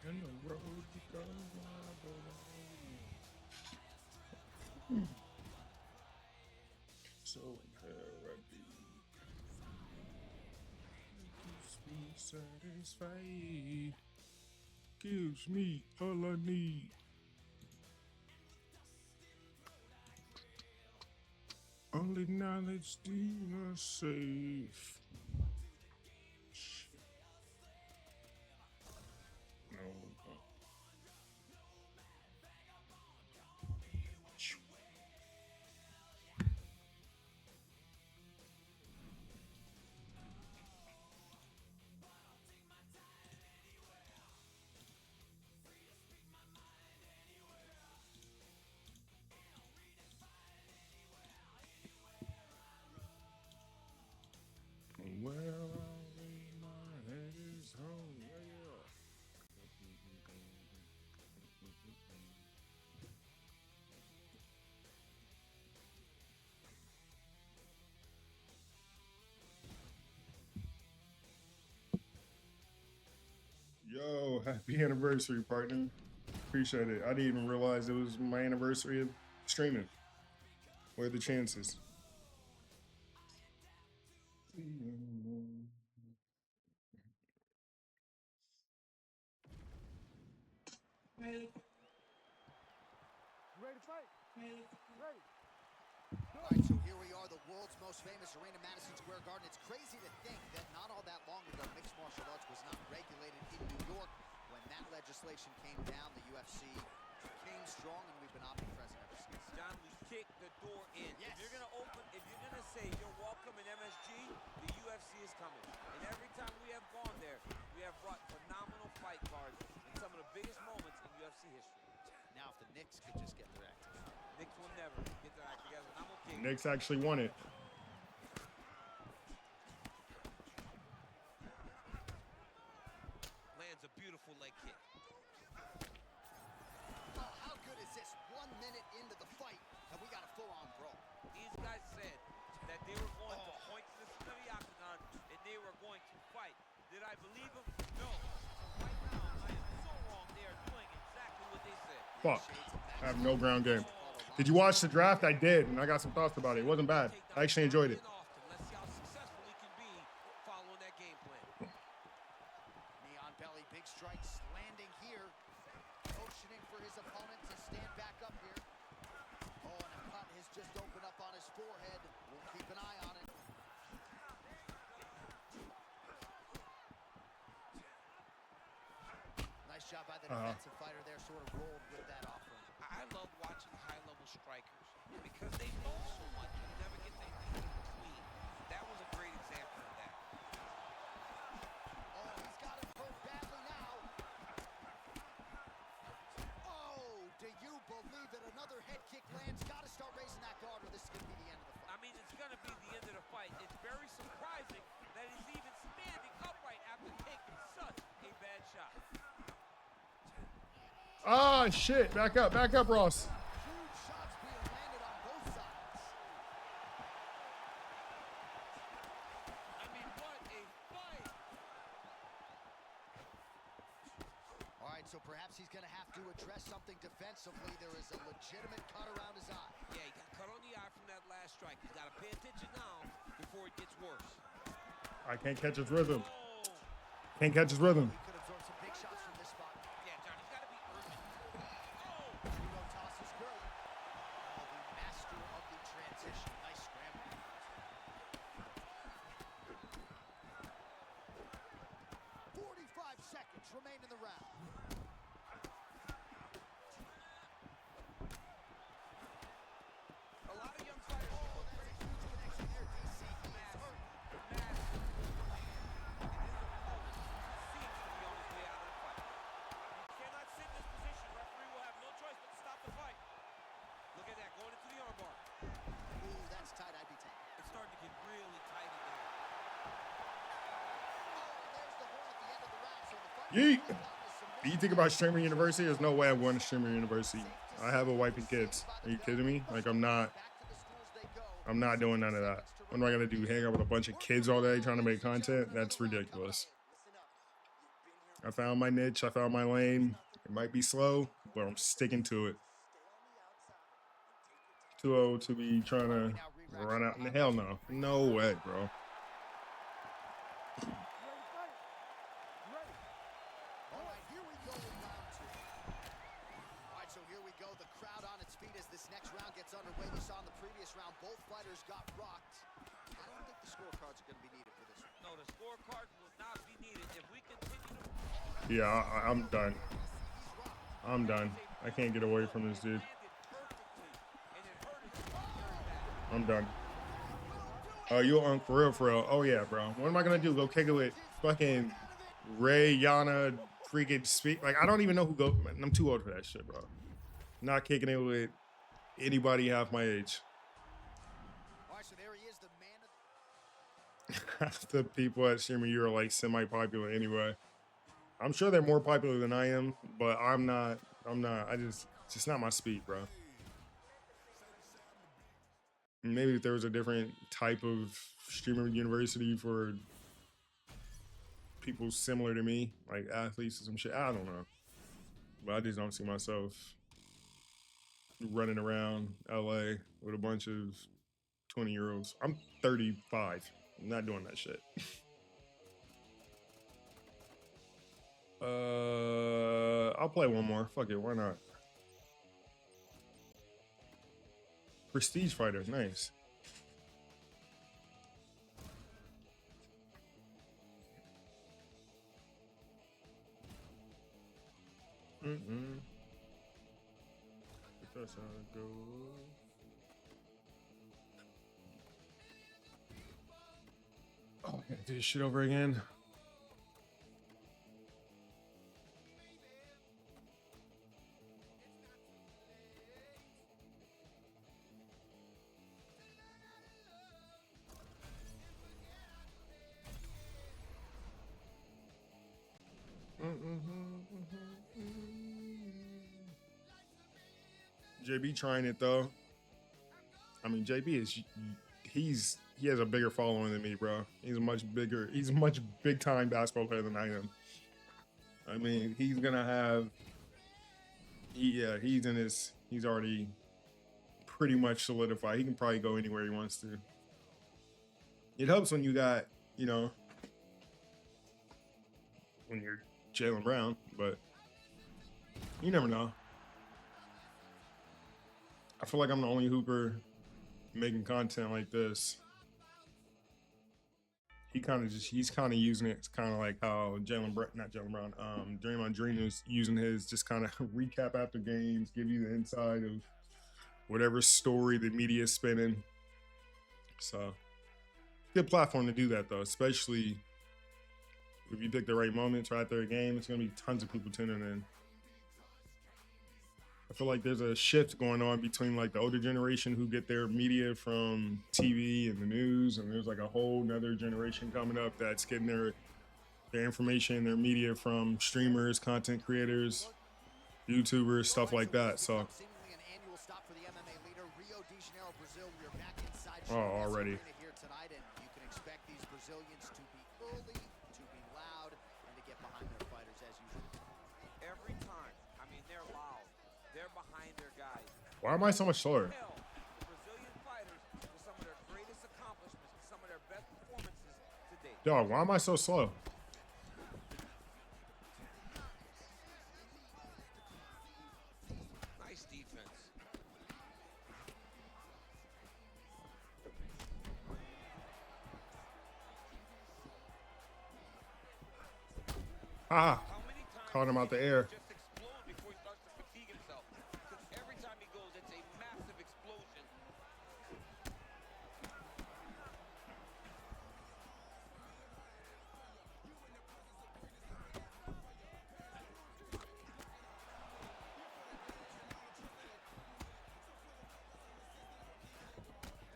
And the road becomes so happy. Keeps me satisfied. Gives me all I need. Only knowledge deem us safe. No. Well, my head is home. Yeah. Yo, happy anniversary, partner. Appreciate it. I didn't even realize it was my anniversary of streaming. What are the chances? Ready to fight? Ready. All right, so here we are, the world's most famous arena, Madison Square Garden. It's crazy to think that not all that long ago, mixed martial arts was not regulated in New York. When that legislation came down, the UFC came strong, and we've been omnipresent ever since. John, we kicked the door in. Yes. If you're gonna say you're welcome in MSG, the UFC is coming. And every time we have gone there, we have brought phenomenal fight cards and some of the biggest moments in UFC history. Now, if the Knicks could just get their act together. Knicks will never get their act together, and I'm okay. Knicks actually won it. Lands a beautiful leg kick. Oh, how good is this? 1 minute into the fight, and we got a full-on brawl. These guys said that they were going to point to the center of the octagon and they were going to fight. Did I believe them? No. So right now, I am so wrong. They are doing exactly what they said. Fuck. I have no ground game. Did you watch the draft? I did, and I got some thoughts about it. It wasn't bad. I actually enjoyed it. Let's see how successful he can be following that game plan. Knee on belly, big strikes landing here. Motioning for his opponent to stand back up here. Oh, and a cut has just opened up on his forehead. We'll keep an eye on it. Nice job by the defensive fighter there, sort of rolled with that offering. I love watching high-level strikers because they know so much. You never get that in between. That was a great example of that. Oh, he's got him hurt badly now. Oh, do you believe that another head kick lands? Got to start raising that guard or this is going to be the end of the fight. I mean, it's going to be the end of the fight. It's very surprising that he's even standing upright after taking such a bad shot. Ah, shit. Back up, Ross. Huge shots being landed on both sides. I mean, what a fight. All right, so perhaps he's going to have to address something defensively. There is a legitimate cut around his eye. Yeah, he got cut on the eye from that last strike. He's got to pay attention now before it gets worse. I can't catch his rhythm. Oh. Can't catch his rhythm. He could absorb some big shots from this spot. Yeah, John, he's got to be urgent. Oh. Judo toss is good. Oh, the master of the transition. Nice scramble. 45 seconds remain in the round. A lot of young fighters. Oh, that's a huge connection there, DC. He is hurt. Ooh, that's tight. I'd be taken. It's starting to get really tight in there. Oh, there's the horn at the end of the round. So the fight Yeet. is down to submission. You think about streamer university? There's no way I'm going to streamer university. I have a wife and kids. Are you kidding me? Like, I'm not doing none of that. What am I going to do? Hang out with a bunch of kids all day trying to make content? That's ridiculous. I found my niche. I found my lane. It might be slow, but I'm sticking to it. Too old to be trying to run out in the hell no. No way, bro. All right, here we go with round 2. All right, so here we go. The crowd on its feet as this next round gets underway. You saw in the previous round, both fighters got rocked. I don't think the scorecards are going to be needed for this one. No, the scorecards will not be needed if we continue to. Yeah, I'm done. I'm done. I can't get away from this dude. I'm done. Oh, you on for real, for real. Oh, yeah, bro. What am I going to do? Go kick it with fucking Ray, Yana, freaking speak. Like, I don't even know who go. I'm too old for that shit, bro. Not kicking it with anybody half my age. All right, so there he is, the man of Half the people at Streamer U are like semi-popular anyway. I'm sure they're more popular than I am, but I'm not. It's just not my speed, bro. Maybe if there was a different type of streamer university for people similar to me, like athletes or some shit. I don't know. But I just don't see myself running around LA with a bunch of 20-year-olds. I'm 35. I'm not doing that shit. I'll play one more. Fuck it, why not? Prestige fighter, nice. That's how it goes. Oh, I gotta do this shit over again. JB trying it though. I mean, JB is he has a bigger following than me, bro. He's a much big time basketball player than I am. I mean, he's gonna have he's already pretty much solidified. He can probably go anywhere he wants to. It helps when you got, you know, when you're Jaylen Brown, but you never know. I feel like I'm the only hooper making content like this. He's kind of using it. It's kind of like how Draymond Green is using his, just kind of recap after games, give you the inside of whatever story the media is spinning. So, good platform to do that though, especially if you pick the right moments right after a game. It's gonna be tons of people tuning in. I feel like there's a shift going on between like the older generation who get their media from TV and the news, and there's like a whole nother generation coming up that's getting their information, their media from streamers, content creators, YouTubers, stuff like that. So, oh, already. here tonight, and you can expect these Brazilians to be early, to be loud, and to get behind their fighters as usual. Every time, I mean, they're loud. They're behind their guys. Why am I so much slower? Hell, the Brazilian fighters with some of their greatest accomplishments, some of their best performances to date. Dog, why am I so slow? Nice defense. Ah, caught him out the air. Just explode before he starts to fatigue himself. Because every time he goes, it's a massive explosion.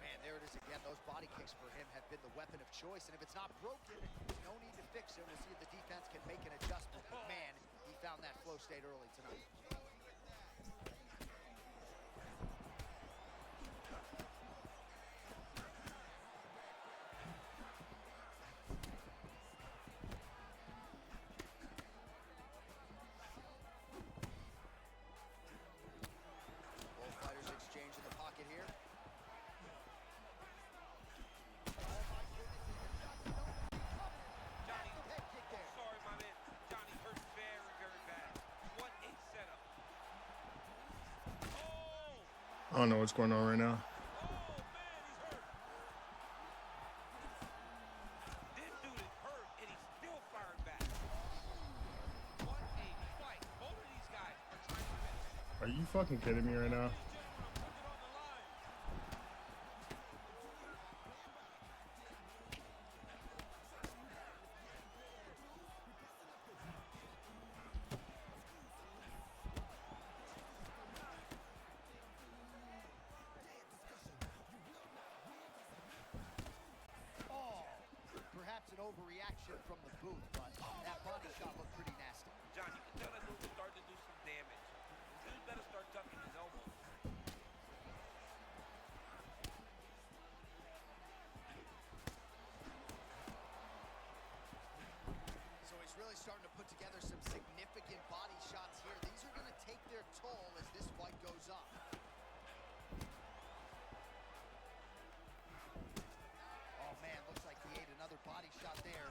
Man, there it is again. Those body kicks for him have been the weapon of choice, and if it's not broken, there's no need to fix it. We'll see if the defense can make an adjustment. But man, he found that flow state early tonight. I don't know what's going on right now. Oh, man, he's hurt. This dude is hurt, and he's still firing back. What a fight. Both of these guys are trying to finish. Are you fucking kidding me right now? Perhaps an overreaction from the booth, but that body shot looked pretty nasty. John, you can tell that dude was starting to do some damage. Dude better start tucking his elbows. So he's really starting to put together some significant body shots here. These are going to take their toll as this fight goes on. Oh, man, looks like he ate another body shot there.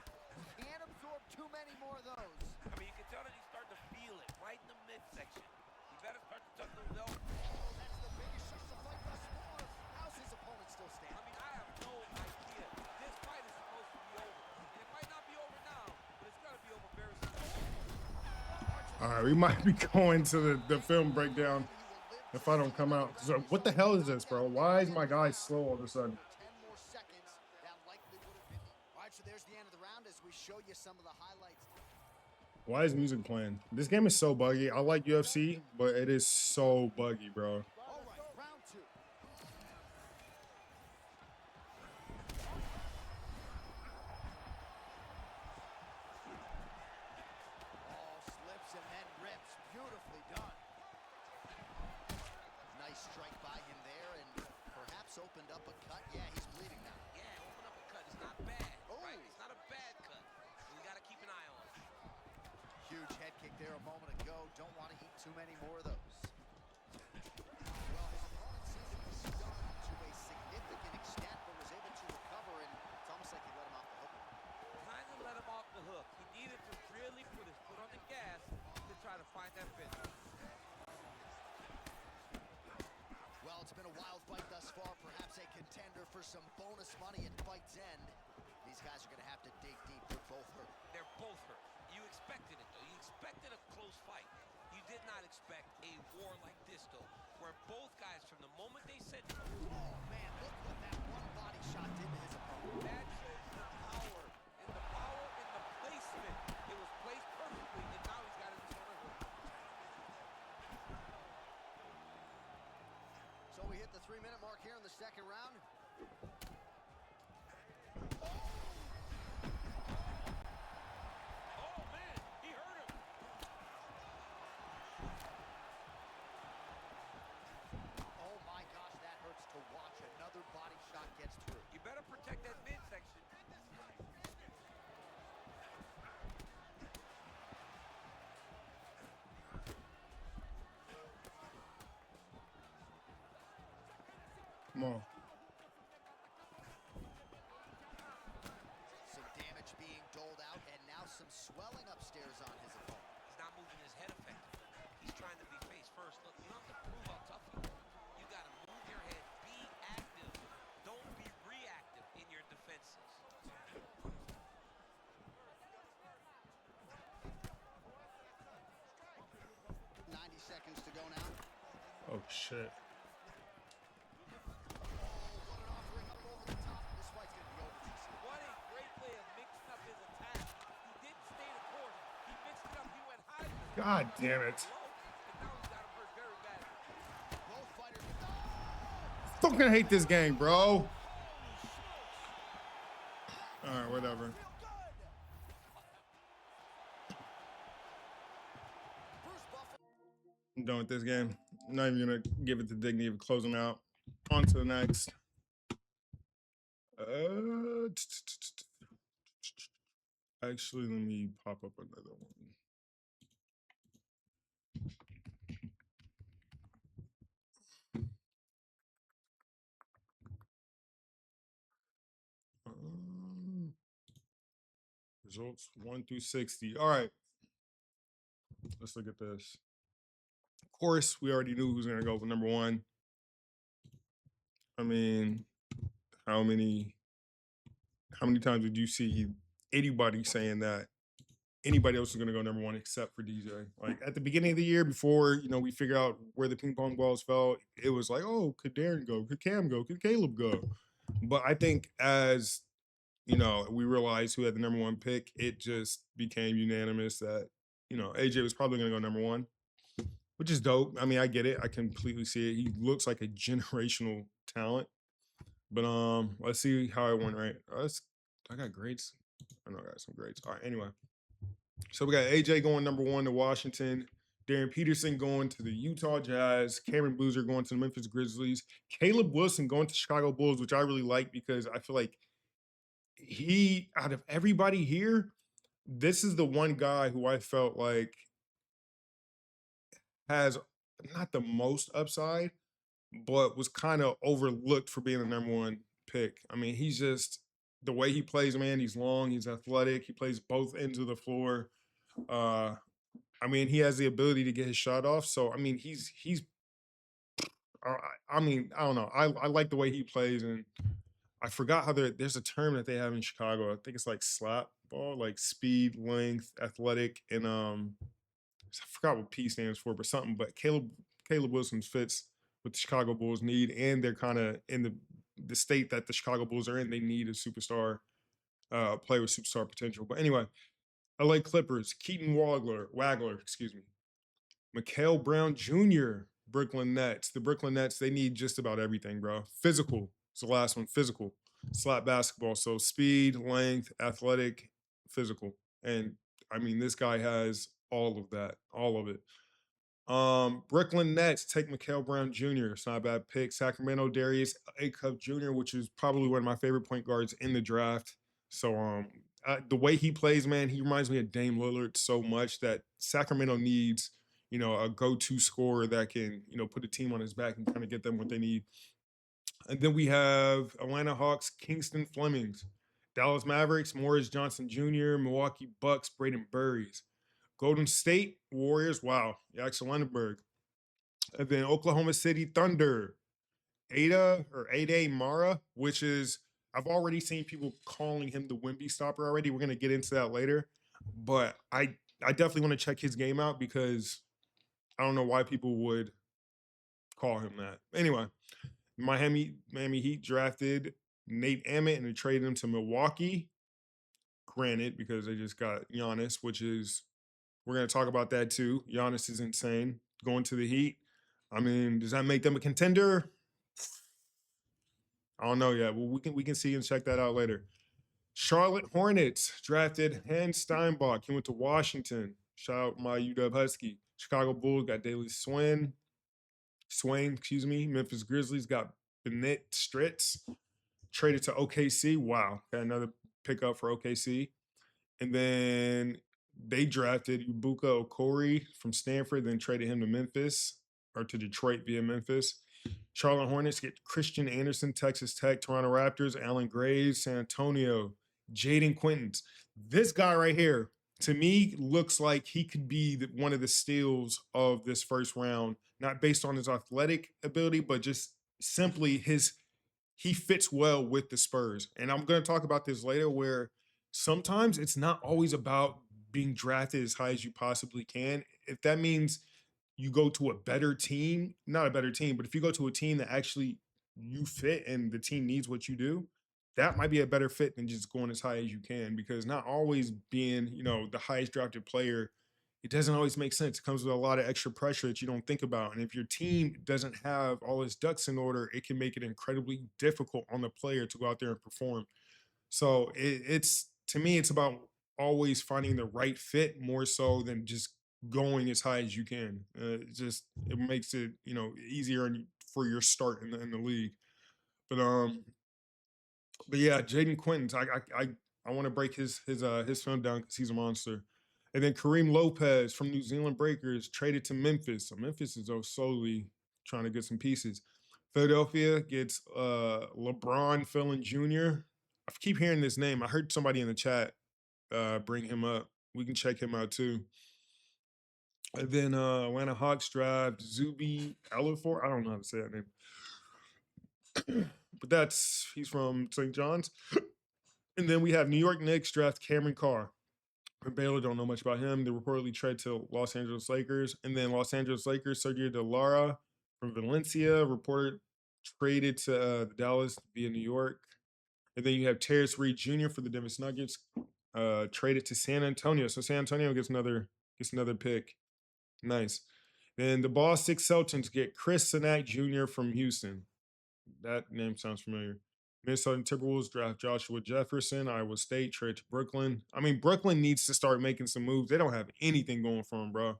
Can't absorb too many more of those. I mean, you can tell that he's starting to feel it right in the midsection. He better start to tuck those elbows. Oh, that's the biggest shot of the fight thus far. How's his opponent still I standing? mean, I have no idea. This fight is supposed to be over. And it might not be over now, but it's going to be over very soon. All right, we might be going to the film breakdown if I don't come out. So what the hell is this, bro? Why is my guy slow all of a sudden? 10 more seconds, that likely would have been. All right, so there's the end of the round as we show you some of the highlights. Why is music playing? This game is so buggy. I like UFC, but it is so buggy, bro. All right, round two. Oh, slips and then rips. Beautifully done. Nice strike by him there and perhaps opened up a cut. Yeah, he's bleeding now. Yeah, open up a cut. It's not bad, Oh. right? It's not a bad cut. We got to keep an eye on it. Huge head kick there a moment ago. Don't want to eat too many more of those. Well, his opponent seems to be stunned to a significant extent, but was able to recover, and it's almost like he let him off the hook. Kind of let him off the hook. He needed to really put his foot on the gas to try to find that finish. Well, it's been a wild fight thus far, perhaps a contender for some bonus money at fight's end. These guys are going to have to dig deep. They're both hurt. They're both hurt. You expected it, though. You expected a close fight. You did not expect a war like this, though, where both guys, from the moment they said, Oh, man, look what that one body shot did to his opponent. that shows the power in the placement. It was placed perfectly, and now he's got his opponent hooked. So we hit the 3-minute mark here in the second round. Oh, man, he hurt him. Oh, my gosh, that hurts to watch. Another body shot gets through. You better protect that midsection. Come on. Some damage being doled out, and now some swelling upstairs on his opponent. He's not moving his head effectively. He's trying to be face first. Look, you don't have to prove how tough you are. You got to move your head. Be active. Don't be reactive in your defenses. 90 seconds to go now. Oh shit. Oh, what an offering up over the top. This fight's going to be over too soon. What a great way of mixing up his attack. He didn't stay the course. He mixed it up. He went high. God damn it. Low, and now he's got him hurt very badly. Both fighters. Fucking hate this game, bro. All right, whatever. Real good. Bruce Buffalo. I'm done with this game. I'm not even gonna give it the dignity of closing out. On to the next. Actually, let me pop up another one. Results 1 through 60. All right. Let's look at this. Of course, we already knew who's going to go for number one. I mean, how many times did you see anybody saying that anybody else is going to go number one except for DJ? Like at the beginning of the year, before we figure out where the ping pong balls fell, it was like, oh, could Darren go? Could Cam go? Could Caleb go? But I think as we realized who had the number one pick, it just became unanimous that AJ was probably going to go number one, which is dope. I mean, I get it. I completely see it. He looks like a generational talent. But let's see how it went. Right, I got grades. I know I got some grades. All right. Anyway, so we got AJ going number one to Washington. Darren Peterson going to the Utah Jazz. Cameron Boozer going to the Memphis Grizzlies. Caleb Wilson going to Chicago Bulls, which I really like because I feel like he, out of everybody here, this is the one guy who I felt like has not the most upside, but was kind of overlooked for being the number one pick. I mean, he's just the way he plays, man. He's long, he's athletic, he plays both ends of the floor. I mean, he has the ability to get his shot off. So I mean, he's. I mean, I don't know. I like the way he plays, and I forgot how there's a term that they have in Chicago. I think it's like slap ball, like speed, length, athletic, and I forgot what P stands for, but something. But Caleb Wilson fits what the Chicago Bulls need, and they're kind of in the state that the Chicago Bulls are in. They need a superstar player with superstar potential. But anyway, LA Clippers, Keaton Wagler, excuse me, Mikal Brown Jr., Brooklyn Nets. The Brooklyn Nets, they need just about everything, bro. Physical. It's the last one. Physical. Slap basketball. So speed, length, athletic, physical. And I mean, this guy has all of that, all of it. Brooklyn Nets take Mikal Brown Jr. It's not a bad pick. Sacramento, Darius A. Jr., which is probably one of my favorite point guards in the draft. So the way he plays, man, he reminds me of Dame Lillard so much that Sacramento needs, a go-to scorer that can, put a team on his back and kind of get them what they need. And then we have Atlanta Hawks, Kingston Flemings, Dallas Mavericks, Morris Johnson Jr., Milwaukee Bucks, Braden Burries. Golden State Warriors, wow, Jackson Lendenberg. And then Oklahoma City Thunder, Ada Mara, which is, I've already seen people calling him the Wemby stopper already. We're going to get into that later. But I definitely want to check his game out because I don't know why people would call him that. Anyway, Miami Heat drafted Nate Emmett and they traded him to Milwaukee. Granted, because they just got Giannis, which is, we're going to talk about that too. Giannis is insane. Going to the Heat. I mean, does that make them a contender? I don't know yet. Well, we can see and check that out later. Charlotte Hornets drafted Hans Steinbach. He went to Washington. Shout out my UW Husky. Chicago Bulls got Daley Swain, excuse me. Memphis Grizzlies got Bennett Stritz. Traded to OKC. Wow. Got another pickup for OKC. And then they drafted Ibuka Okori from Stanford, then traded him to Memphis or to Detroit via Memphis. Charlotte Hornets get Christian Anderson, Texas Tech, Toronto Raptors, Alan Graves, San Antonio, Jaden Quintons. This guy right here, to me, looks like he could be one of the steals of this first round, not based on his athletic ability, but just simply he fits well with the Spurs. And I'm going to talk about this later where sometimes it's not always about being drafted as high as you possibly can. If that means you go to a better team, not a better team, but if you go to a team that actually you fit and the team needs what you do, that might be a better fit than just going as high as you can, because not always being, the highest drafted player, it doesn't always make sense. It comes with a lot of extra pressure that you don't think about. And if your team doesn't have all its ducks in order, it can make it incredibly difficult on the player to go out there and perform. So it's, to me, it's about always finding the right fit more so than just going as high as you can. It makes it, easier for your start in the league. But yeah, Jaden Quintons, I want to break his film down because he's a monster. And then Kareem Lopez from New Zealand Breakers traded to Memphis. So Memphis is slowly trying to get some pieces. Philadelphia gets LeBron Fillin Jr. I keep hearing this name. I heard somebody in the chat bring him up. We can check him out too. And then Atlanta Hawks draft Zuby Elafor. I don't know how to say that name. But he's from St. John's. And then we have New York Knicks draft Cameron Carr. From Baylor, don't know much about him. They reportedly trade to Los Angeles Lakers. And then Los Angeles Lakers, Sergio De Lara from Valencia, reported traded to the Dallas via New York. And then you have Terrence Reed Jr. for the Denver Nuggets, traded to San Antonio. So San Antonio gets another pick. Nice. Then the Boston Celtics get Chris Sinak Jr. from Houston. That name sounds familiar. Minnesota Timberwolves draft Joshua Jefferson. Iowa State trade to Brooklyn. I mean, Brooklyn needs to start making some moves. They don't have anything going for them, bro.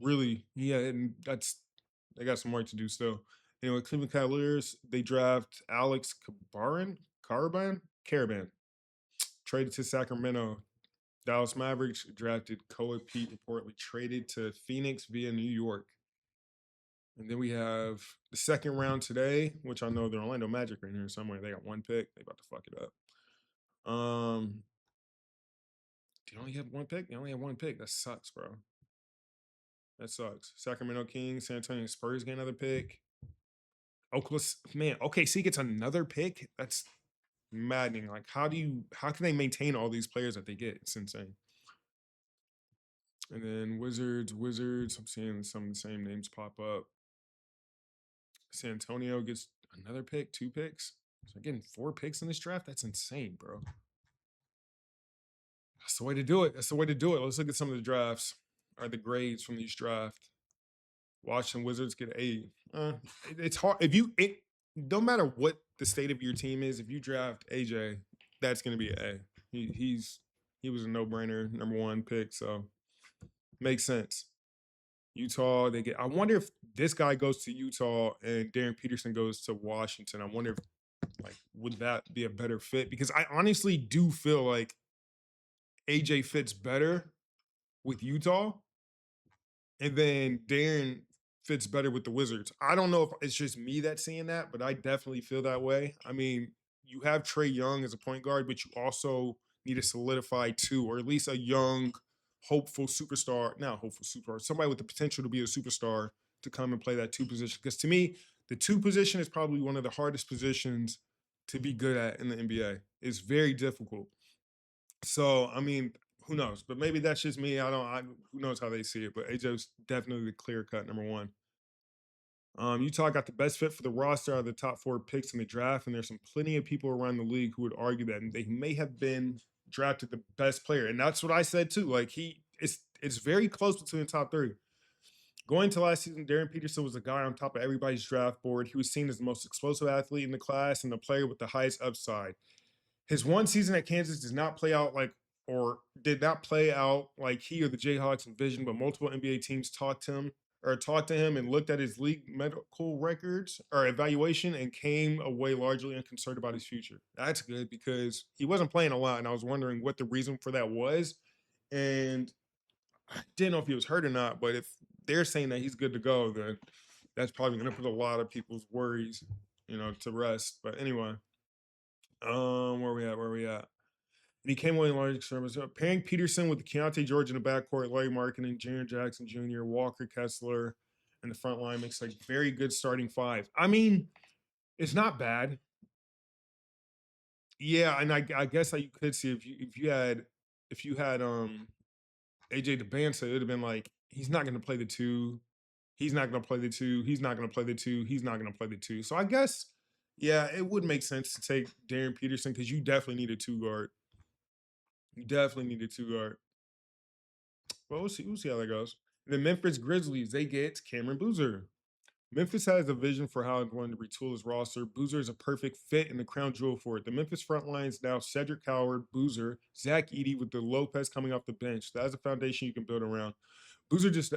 Really, yeah, and they got some work to do still. Anyway, Cleveland Cavaliers, they draft Alex Caravan, traded to Sacramento. Dallas Mavericks drafted Koa Pete, reportedly traded to Phoenix via New York. And then we have the second round today, which I know the Orlando Magic are in here somewhere. They got one pick. They about to fuck it up. Do you only have one pick? They only have one pick. That sucks, bro. That sucks. Sacramento Kings, San Antonio Spurs get another pick. Oklahoma, man, OKC gets another pick. That's maddening. Like, how can they maintain all these players that they get? It's insane. And then Wizards. I'm seeing some of the same names pop up. San Antonio gets another pick, 2 picks. So getting 4 picks in this draft, that's insane, bro. That's the way to do it. Let's look at some of the drafts, or the grades from these drafts. Washington Wizards get A. It's hard. Don't matter what the state of your team is, if you draft AJ, that's going to be an A. He was a no-brainer, number 1 pick, so makes sense. Utah, I wonder if this guy goes to Utah and Darren Peterson goes to Washington. I wonder if, would that be a better fit? Because I honestly do feel like AJ fits better with Utah, and then Darren fits better with the Wizards. I don't know if it's just me that's seeing that, but I definitely feel that way. I mean, you have Trae Young as a point guard, but you also need to solidify 2, or at least a young, somebody with the potential to be a superstar to come and play that 2 position. Because to me, the 2 position is probably one of the hardest positions to be good at in the NBA. It's very difficult. So, I mean, who knows? But maybe that's just me. Who knows how they see it? But AJ's definitely the clear cut number 1. Utah got the best fit for the roster out of the top 4 picks in the draft, and there's plenty of people around the league who would argue that they may have been drafted the best player, and that's what I said too. Like it's very close between the top 3. Going to last season, Darren Peterson was the guy on top of everybody's draft board. He was seen as the most explosive athlete in the class and the player with the highest upside. His 1 season at Kansas did not play out like he or the Jayhawks envisioned, but multiple NBA teams talked to him and looked at his league medical records or evaluation and came away largely unconcerned about his future. That's good, because he wasn't playing a lot, and I was wondering what the reason for that was. And I didn't know if he was hurt or not, but if they're saying that he's good to go, then that's probably going to put a lot of people's worries, to rest. But anyway, where we at? And he came away in large service. Pairing Peterson with Keontae George in the backcourt, Larry Markkinen, Jaren Jackson Jr., Walker Kessler, and the front line makes very good starting 5. I mean, it's not bad. Yeah, and I guess you could see if you had AJ DeBansa, it would have been he's not going to play the 2. He's not going to play the 2. He's not going to play the 2. He's not going to play the 2. So I guess, yeah, it would make sense to take Darren Peterson, because you definitely need a 2 guard. Well, we'll see how that goes. The Memphis Grizzlies, they get Cameron Boozer. Memphis has a vision for how it's going to retool his roster. Boozer is a perfect fit and the crown jewel for it. The Memphis front line is now Cedric Howard, Boozer, Zach Edey with the Lopez coming off the bench. That's a foundation you can build around. Boozer just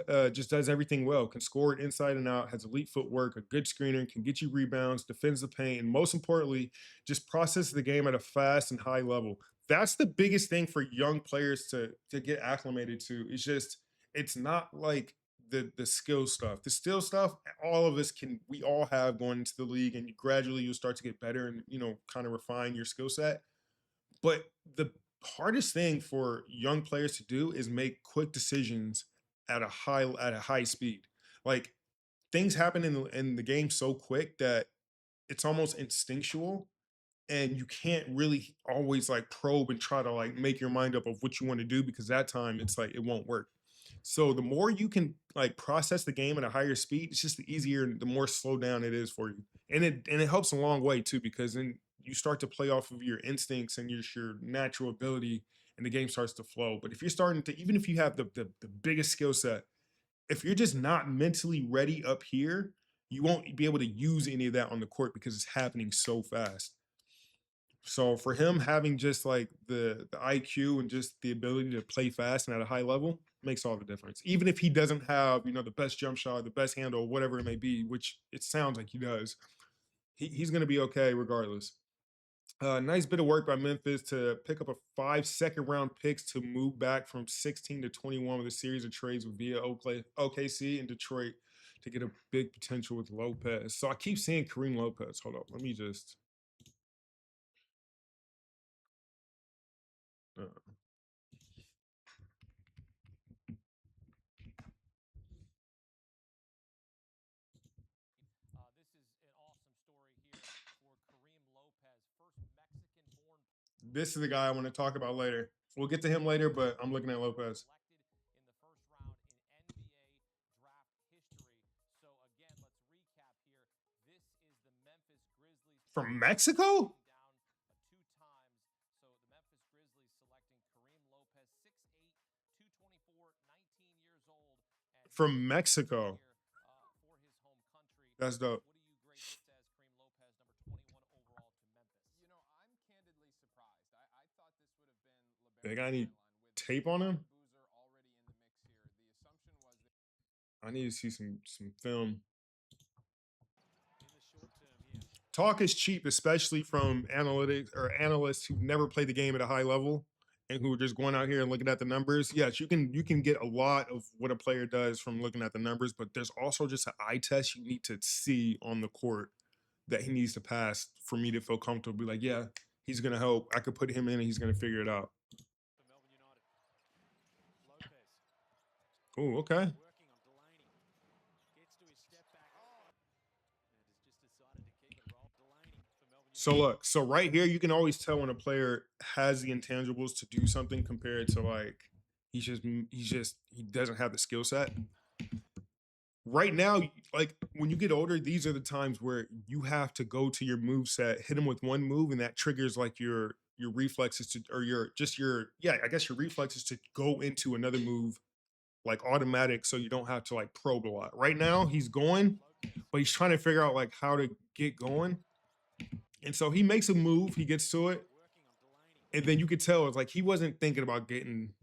does everything well, can score it inside and out, has elite footwork, a good screener, can get you rebounds, defends the paint, and most importantly, just processes the game at a fast and high level. That's the biggest thing for young players to get acclimated to. It's not like the skill stuff. The skill stuff, we all have going into the league, and gradually you'll start to get better and, kind of refine your skill set. But the hardest thing for young players to do is make quick decisions at a high speed. Like, things happen in the game so quick that it's almost instinctual, and you can't really always like probe and try to like make your mind up of what you want to do, because that time it's like it won't work. So the more you can like process the game at a higher speed, it's just the easier and the more slow down it is for you. And it helps a long way too, because then you start to play off of your instincts and your natural ability, and the game starts to flow. But if you're starting to, even if you have the biggest skill set, if you're just not mentally ready up here, you won't be able to use any of that on the court because it's happening so fast. So for him having just like the IQ and just the ability to play fast and at a high level makes all the difference. Even if he doesn't have, the best jump shot, the best handle, whatever it may be, which it sounds like he does, he's going to be okay regardless. Nice bit of work by Memphis to pick up a 5 second-round picks to move back from 16 to 21 with a series of trades with via OKC and Detroit to get a big potential with Lopez. So I keep seeing Kareem Lopez. Hold up, let me just. Uh, This is the guy I want to talk about later. We'll get to him later, but I'm looking at Lopez. From Mexico? From Mexico. That's dope. They got any tape on him? I need to see some film. Talk is cheap, especially from analytics or analysts who never played the game at a high level and who are just going out here and looking at the numbers. Yes, you can get a lot of what a player does from looking at the numbers, but there's also just an eye test you need to see on the court that he needs to pass for me to feel comfortable. Be like, yeah, he's gonna help. I could put him in and he's gonna figure it out. Oh, okay. So look, so right here, you can always tell when a player has the intangibles to do something compared to like he doesn't have the skill set. Right now, like when you get older, these are the times where you have to go to your move set, hit him with one move, and that triggers like your reflexes to, or I guess your reflexes to go into another move like automatic, so you don't have to like probe a lot. Right now, he's going, but he's trying to figure out like how to get going. And so he makes a move, he gets to it, and then you could tell it's like he wasn't thinking about getting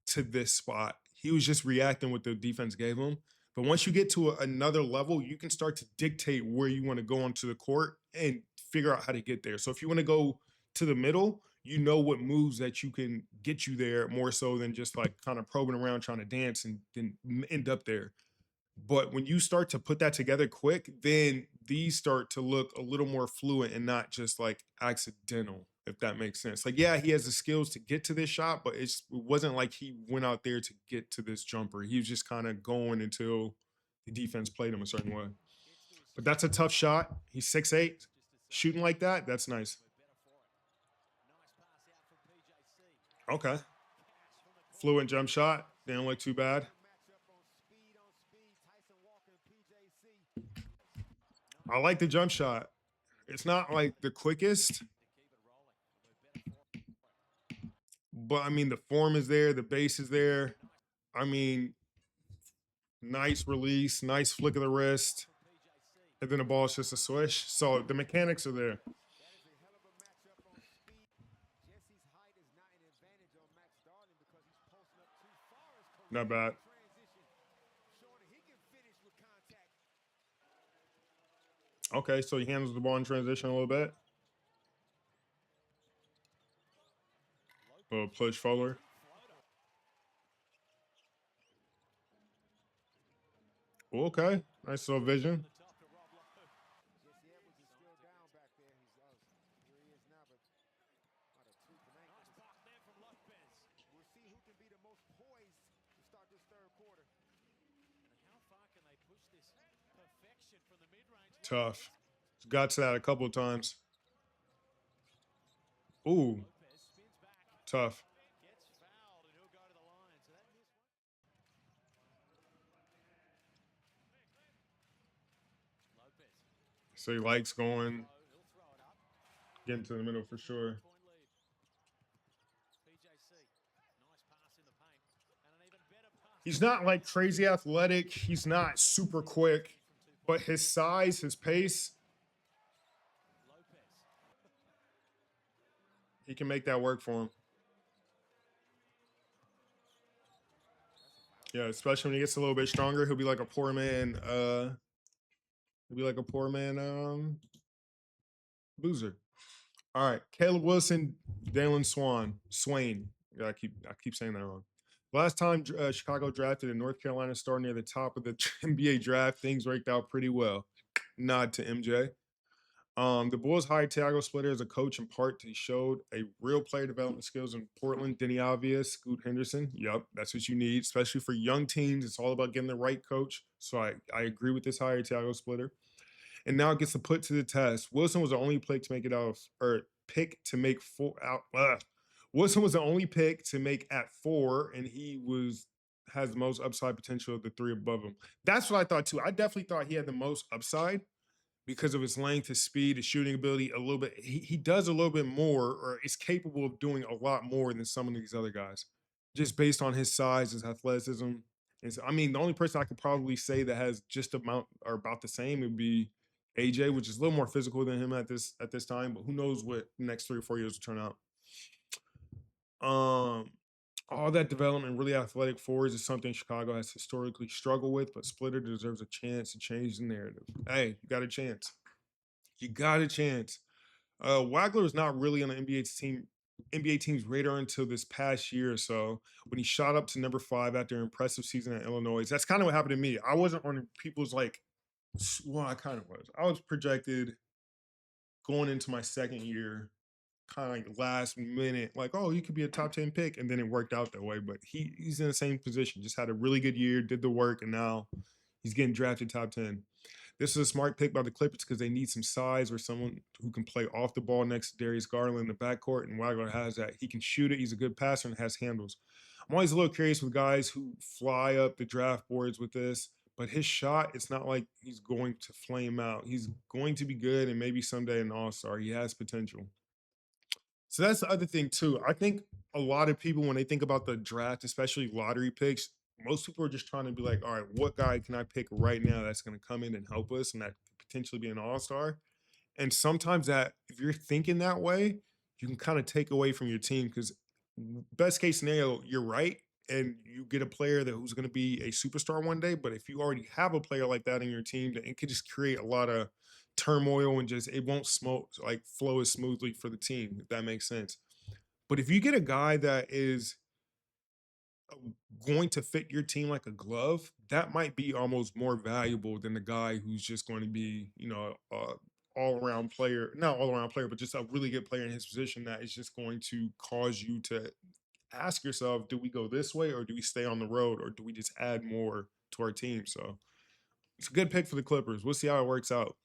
to this spot. He was just reacting what the defense gave him. But once you get to another level, you can start to dictate where you want to go onto the court and figure out how to get there. So if you want to go to the middle, you know what moves that you can get you there more so than just like kind of probing around trying to dance and then end up there. But when you start to put that together quick, then these start to look a little more fluent and not just like accidental, if that makes sense. Like, yeah, he has the skills to get to this shot, but it wasn't like he went out there to get to this jumper. He was just kind of going until the defense played him a certain way. But that's a tough shot. He's 6'8", shooting like that. That's nice. Okay. Fluent jump shot. Didn't look too bad. I like the jump shot. It's not like the quickest, but I mean, the form is there, the base is there. I mean, nice release, nice flick of the wrist, and then the ball's just a swish. So the mechanics are there. Not bad. Okay, so he handles the ball in transition a little bit. A little push forward. Okay, nice little vision. Tough. Got to that a couple of times. Ooh, tough. So he likes going, getting to the middle for sure. He's not like crazy athletic. He's not super quick, but his size, his pace, he can make that work for him. Yeah, especially when he gets a little bit stronger, he'll be like a poor man. He'll be like a poor man. Boozer. All right, Caleb Wilson, Dalen Swain. Yeah, I keep saying that wrong. Last time Chicago drafted a North Carolina star near the top of the NBA draft, things worked out pretty well. Nod to MJ. The Bulls hired Thiago Splitter as a coach in part. He showed a real player development skills in Portland. Denny Obvious, Scoot Henderson. Yep, that's what you need, especially for young teams. It's all about getting the right coach. So I agree with this hire, Thiago Splitter. And now it gets to put to the test. Wilson was the only pick to make it out, or pick to make four out. Wilson was the only pick to make at 4, and he has the most upside potential of the 3 above him. That's what I thought too. I definitely thought he had the most upside because of his length, his speed, his shooting ability. A little bit, he does a little bit more, or is capable of doing a lot more than some of these other guys, just based on his size, his athleticism. I mean, the only person I could probably say that has just amount or about the same would be AJ, which is a little more physical than him at this time. But who knows what the next 3 or 4 years will turn out. All that development, really athletic forwards, is something Chicago has historically struggled with, but Splitter deserves a chance to change the narrative. Hey, you got a chance. You got a chance. Wagler was not really on the NBA team's radar until this past year or so, when he shot up to number 5 after an impressive season at Illinois. That's kind of what happened to me. I wasn't on people's well, I kind of was. I was projected going into my second year, kind of like last minute, like, oh, he could be a top 10 pick. And then it worked out that way. But he's in the same position, just had a really good year, did the work, and now he's getting drafted top 10. This is a smart pick by the Clippers because they need some size or someone who can play off the ball next to Darius Garland in the backcourt. And Wagler has that. He can shoot it. He's a good passer and has handles. I'm always a little curious with guys who fly up the draft boards with this, but his shot, it's not like he's going to flame out. He's going to be good and maybe someday an all-star. He has potential. So that's the other thing too. I think a lot of people, when they think about the draft, especially lottery picks, most people are just trying to be like, all right, what guy can I pick right now that's going to come in and help us and that could potentially be an all-star? And sometimes that, if you're thinking that way, you can kind of take away from your team because best case scenario, you're right. And you get a player who's going to be a superstar one day. But if you already have a player like that in your team, then it could just create a lot of turmoil and just, it won't flow as smoothly for the team, if that makes sense. But if you get a guy that is going to fit your team like a glove, that might be almost more valuable than the guy who's just going to be, all-around player, not all-around player, but just a really good player in his position that is just going to cause you to ask yourself, do we go this way or do we stay on the road or do we just add more to our team? So it's a good pick for the Clippers. We'll see how it works out.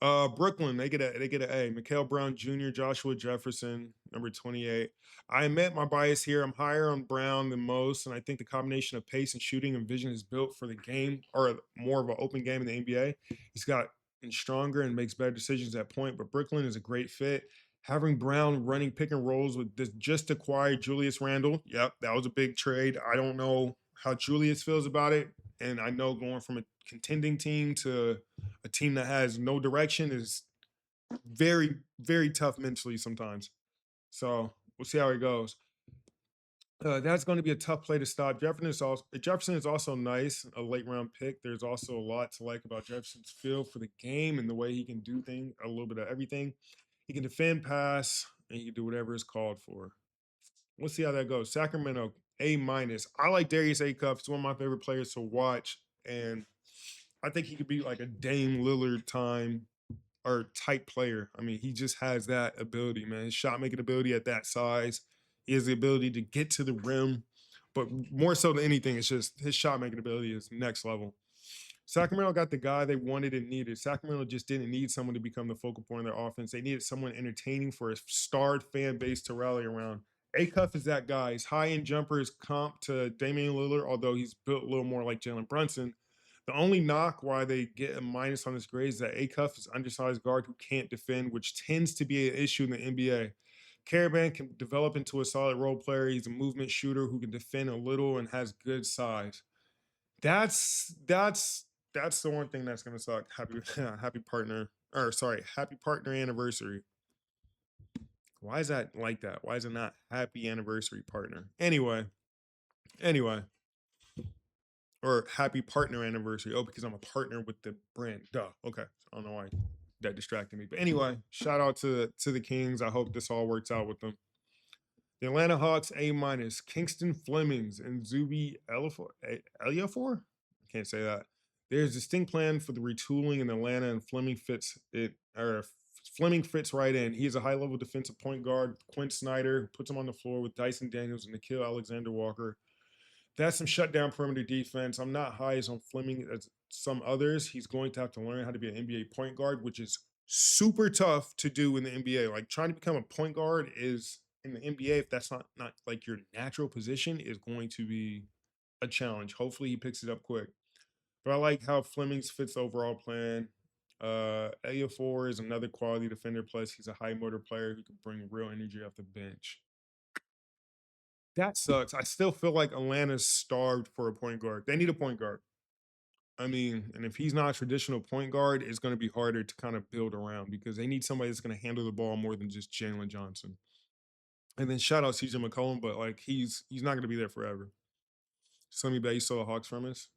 Brooklyn, they get an A. Mikhail Brown Jr., Joshua Jefferson, number 28. I admit my bias here. I'm higher on Brown than most, and I think the combination of pace and shooting and vision is built for the game, or more of an open game in the NBA. He's gotten stronger and makes better decisions at point, but Brooklyn is a great fit. Having Brown running pick and rolls with this just acquired Julius Randle. Yep, that was a big trade. I don't know how Julius feels about it, and I know going from a contending team to a team that has no direction is very, very tough mentally sometimes. So we'll see how it goes. That's going to be a tough play to stop. Jefferson is also nice, a late round pick. There's also a lot to like about Jefferson's feel for the game and the way he can do things, a little bit of everything. He can defend, pass, and he can do whatever is called for. We'll see how that goes. Sacramento, A-. I like Darius A-Cup. He's one of my favorite players to watch, and I think he could be like a Dame Lillard type player. I mean, he just has that ability, man. His shot making ability at that size. He has the ability to get to the rim, but more so than anything, it's just his shot making ability is next level. Sacramento got the guy they wanted and needed. Sacramento just didn't need someone to become the focal point of their offense. They needed someone entertaining for a starred fan base to rally around. Acuff is that guy. His high-end jumper is comp to Damian Lillard, although he's built a little more like Jalen Brunson. The only knock why they get a minus on this grade is that Acuff is undersized guard who can't defend, which tends to be an issue in the NBA. Caravan can develop into a solid role player. He's a movement shooter who can defend a little and has good size. That's the one thing that's gonna suck. Happy partner, or sorry, happy partner anniversary. Why is that like that? Why is it not happy anniversary partner? Anyway, or happy partner anniversary. Oh, because I'm a partner with the brand. Duh. Okay, I don't know why that distracted me. But anyway, shout out to the Kings. I hope this all works out with them. The Atlanta Hawks A-, Kingston Flemings and Zuby Eliafor? I can't say that. There's a distinct plan for the retooling in Atlanta, and Fleming fits right in. He is a high-level defensive point guard. Quinn Snyder puts him on the floor with Dyson Daniels and Nickeil Alexander-Walker. That's some shutdown perimeter defense. I'm not high as on Fleming as some others. He's going to have to learn how to be an NBA point guard, which is super tough to do in the NBA. Like trying to become a point guard is in the NBA, if that's not like your natural position, is going to be a challenge. Hopefully he picks it up quick. But I like how Fleming's fits the overall plan. Eliafor is another quality defender, plus he's a high motor player who can bring real energy off the bench. That sucks. I still feel like Atlanta's starved for a point guard. They need a point guard. I mean, and if he's not a traditional point guard, it's going to be harder to kind of build around because they need somebody that's going to handle the ball more than just Jalen Johnson. And then shout out CJ McCollum, but like he's not going to be there forever. Sonny Bay stole the Hawks from us.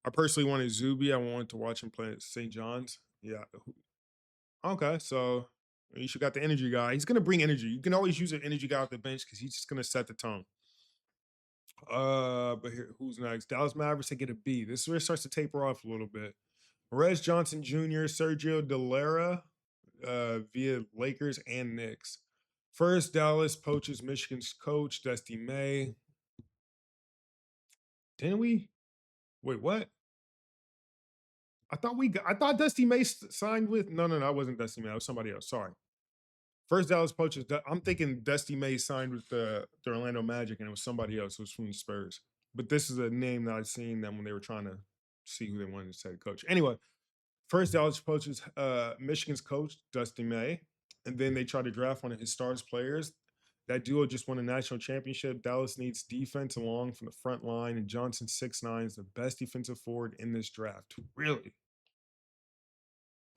I personally wanted Zuby. I wanted to watch him play at St. John's. Yeah. Okay, so you should got the energy guy. He's going to bring energy. You can always use an energy guy off the bench because he's just going to set the tone. But here, who's next? Dallas Mavericks, they get a B. This is where it starts to taper off a little bit. Rez Johnson Jr., Sergio Delara via Lakers and Knicks. First, Dallas poaches Michigan's coach, Dusty May. Didn't we? Wait, what? I thought Dusty May signed with. No, that wasn't Dusty May. It was somebody else. Sorry. First Dallas poaches. I'm thinking Dusty May signed with the Orlando Magic, and it was somebody else. It was from the Spurs. But this is a name that I've seen them when they were trying to see who they wanted to head coach. Anyway, first Dallas poaches Michigan's coach, Dusty May, and then they try to draft one of his stars players. That duo just won a national championship. Dallas needs defense along from the front line, and Johnson 6'9" is the best defensive forward in this draft. Really?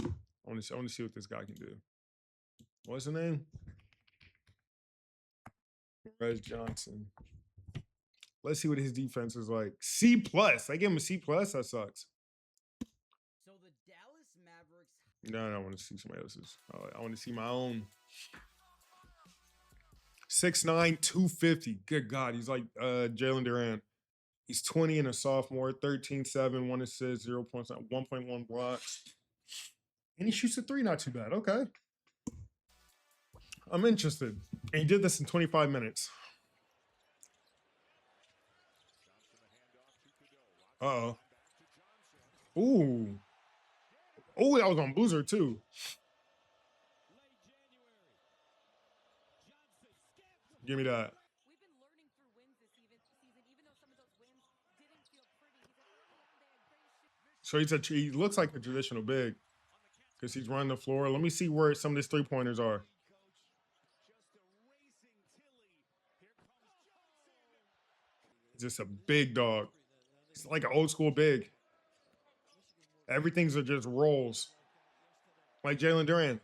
I want to see what this guy can do. What's the name? Rez Johnson. Let's see what his defense is like. C+. I give him a C+. That sucks. So the Dallas Mavericks. No, I don't want to see somebody else's. I want to see my own. 6'9", 250. Good God, he's like Jalen Duran. He's 20 and a sophomore, 13-7, 1 assist, 0 points, 1.1 blocks. And he shoots a 3, not too bad. Okay. I'm interested. And he did this in 25 minutes. Uh-oh. Ooh. Oh, that was on Boozer, too. Give me that. We've been learning through wins this season, even though some of those wins didn't feel pretty. So he looks like a traditional big because he's running the floor. Let me see where some of his three-pointers are. Just a big dog. It's like an old school big. Everything's just rolls. Like Jalen Duran.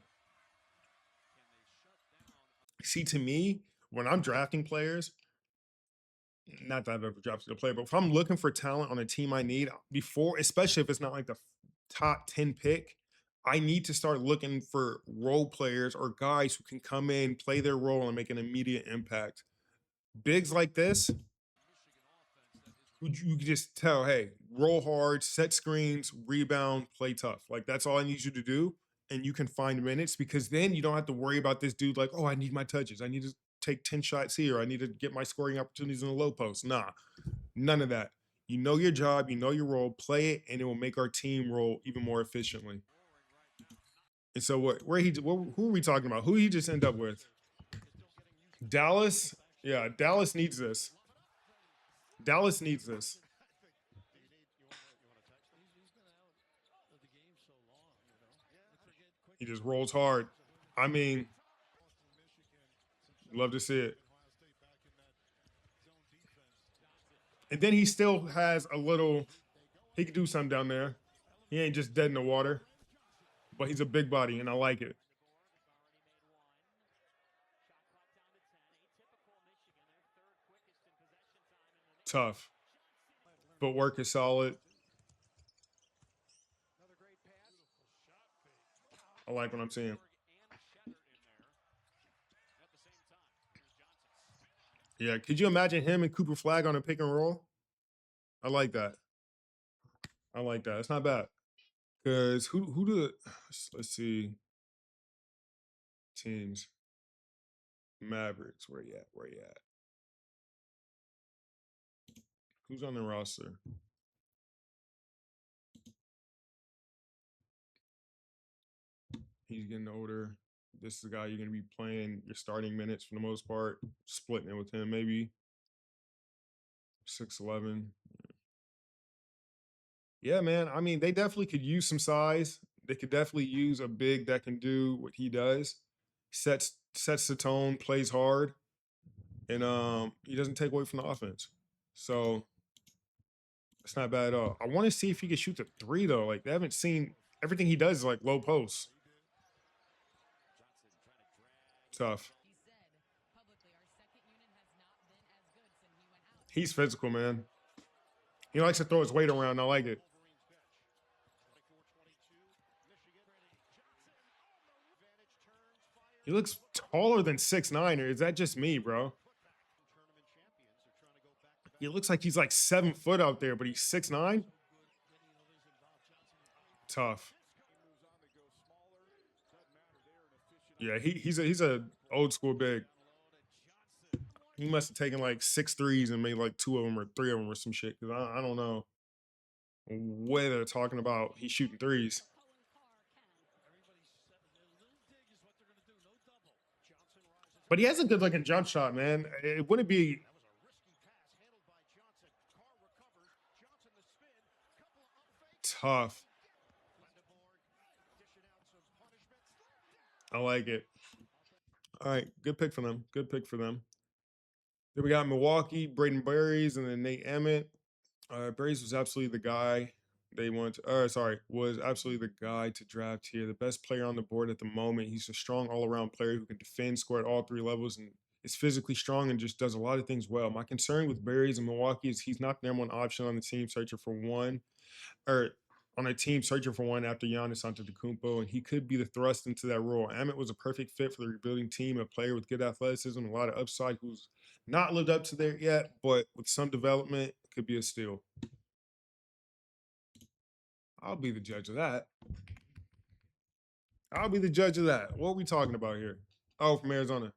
See, to me, when I'm drafting players, not that I've ever drafted a player, but if I'm looking for talent on a team I need before, especially if it's not like the top 10 pick, I need to start looking for role players or guys who can come in, play their role, and make an immediate impact. Bigs like this, you can just tell, hey, roll hard, set screens, rebound, play tough. Like, that's all I need you to do, and you can find minutes because then you don't have to worry about this dude like, oh, I need my touches. I need to take 10 shots here. I need to get my scoring opportunities in the low post. Nah, none of that. You know your job, you know your role, play it, and it will make our team roll even more efficiently. And so who are we talking about? Who he just end up with? Dallas? Yeah, Dallas needs this. Dallas needs this. He just rolls hard. I mean, love to see it. And then he still has a little, he could do something down there. He ain't just dead in the water, but he's a big body, and I like it. Tough. Footwork is solid. I like what I'm seeing. Yeah, could you imagine him and Cooper Flag on a pick and roll? I like that. I like that. It's not bad. Because who do let's see teams. Mavericks, where you at? Where you at? Who's on the roster? He's getting older. This is the guy you're going to be playing your starting minutes for the most part, splitting it with him, maybe 6'11". Yeah, man. I mean, they definitely could use some size. They could definitely use a big that can do what he does. Sets the tone, plays hard, and he doesn't take away from the offense. So it's not bad at all. I want to see if he can shoot the three though. Like they haven't seen everything he does is like low posts. Tough. He's physical, man. He likes to throw his weight around. I like it. He looks taller than 6'9", or is that just me, bro? He looks like he's like 7 foot out there, but he's 6'9". Tough. Yeah, he's a old school big. He must have taken like 6 threes and made like 2 of them or 3 of them or some shit. Cause I don't know what they're talking about. He's shooting threes. But he has a good looking jump shot, man. It wouldn't be. Tough. I like it. All right, good pick for them. Good pick for them. Then we got Milwaukee, Braden Berries, and then Nate Emmett. Berries was absolutely the guy they want. Was absolutely the guy to draft here. The best player on the board at the moment. He's a strong all-around player who can defend, score at all 3 levels, and is physically strong and just does a lot of things well. My concern with Berries and Milwaukee is he's not the number one option on the team searching for one, or on a team searching for one after Giannis Antetokounmpo, and he could be the thrust into that role. Emmett was a perfect fit for the rebuilding team, a player with good athleticism, a lot of upside, who's not lived up to there yet, but with some development, could be a steal. I'll be the judge of that. I'll be the judge of that. What are we talking about here? Oh, from Arizona.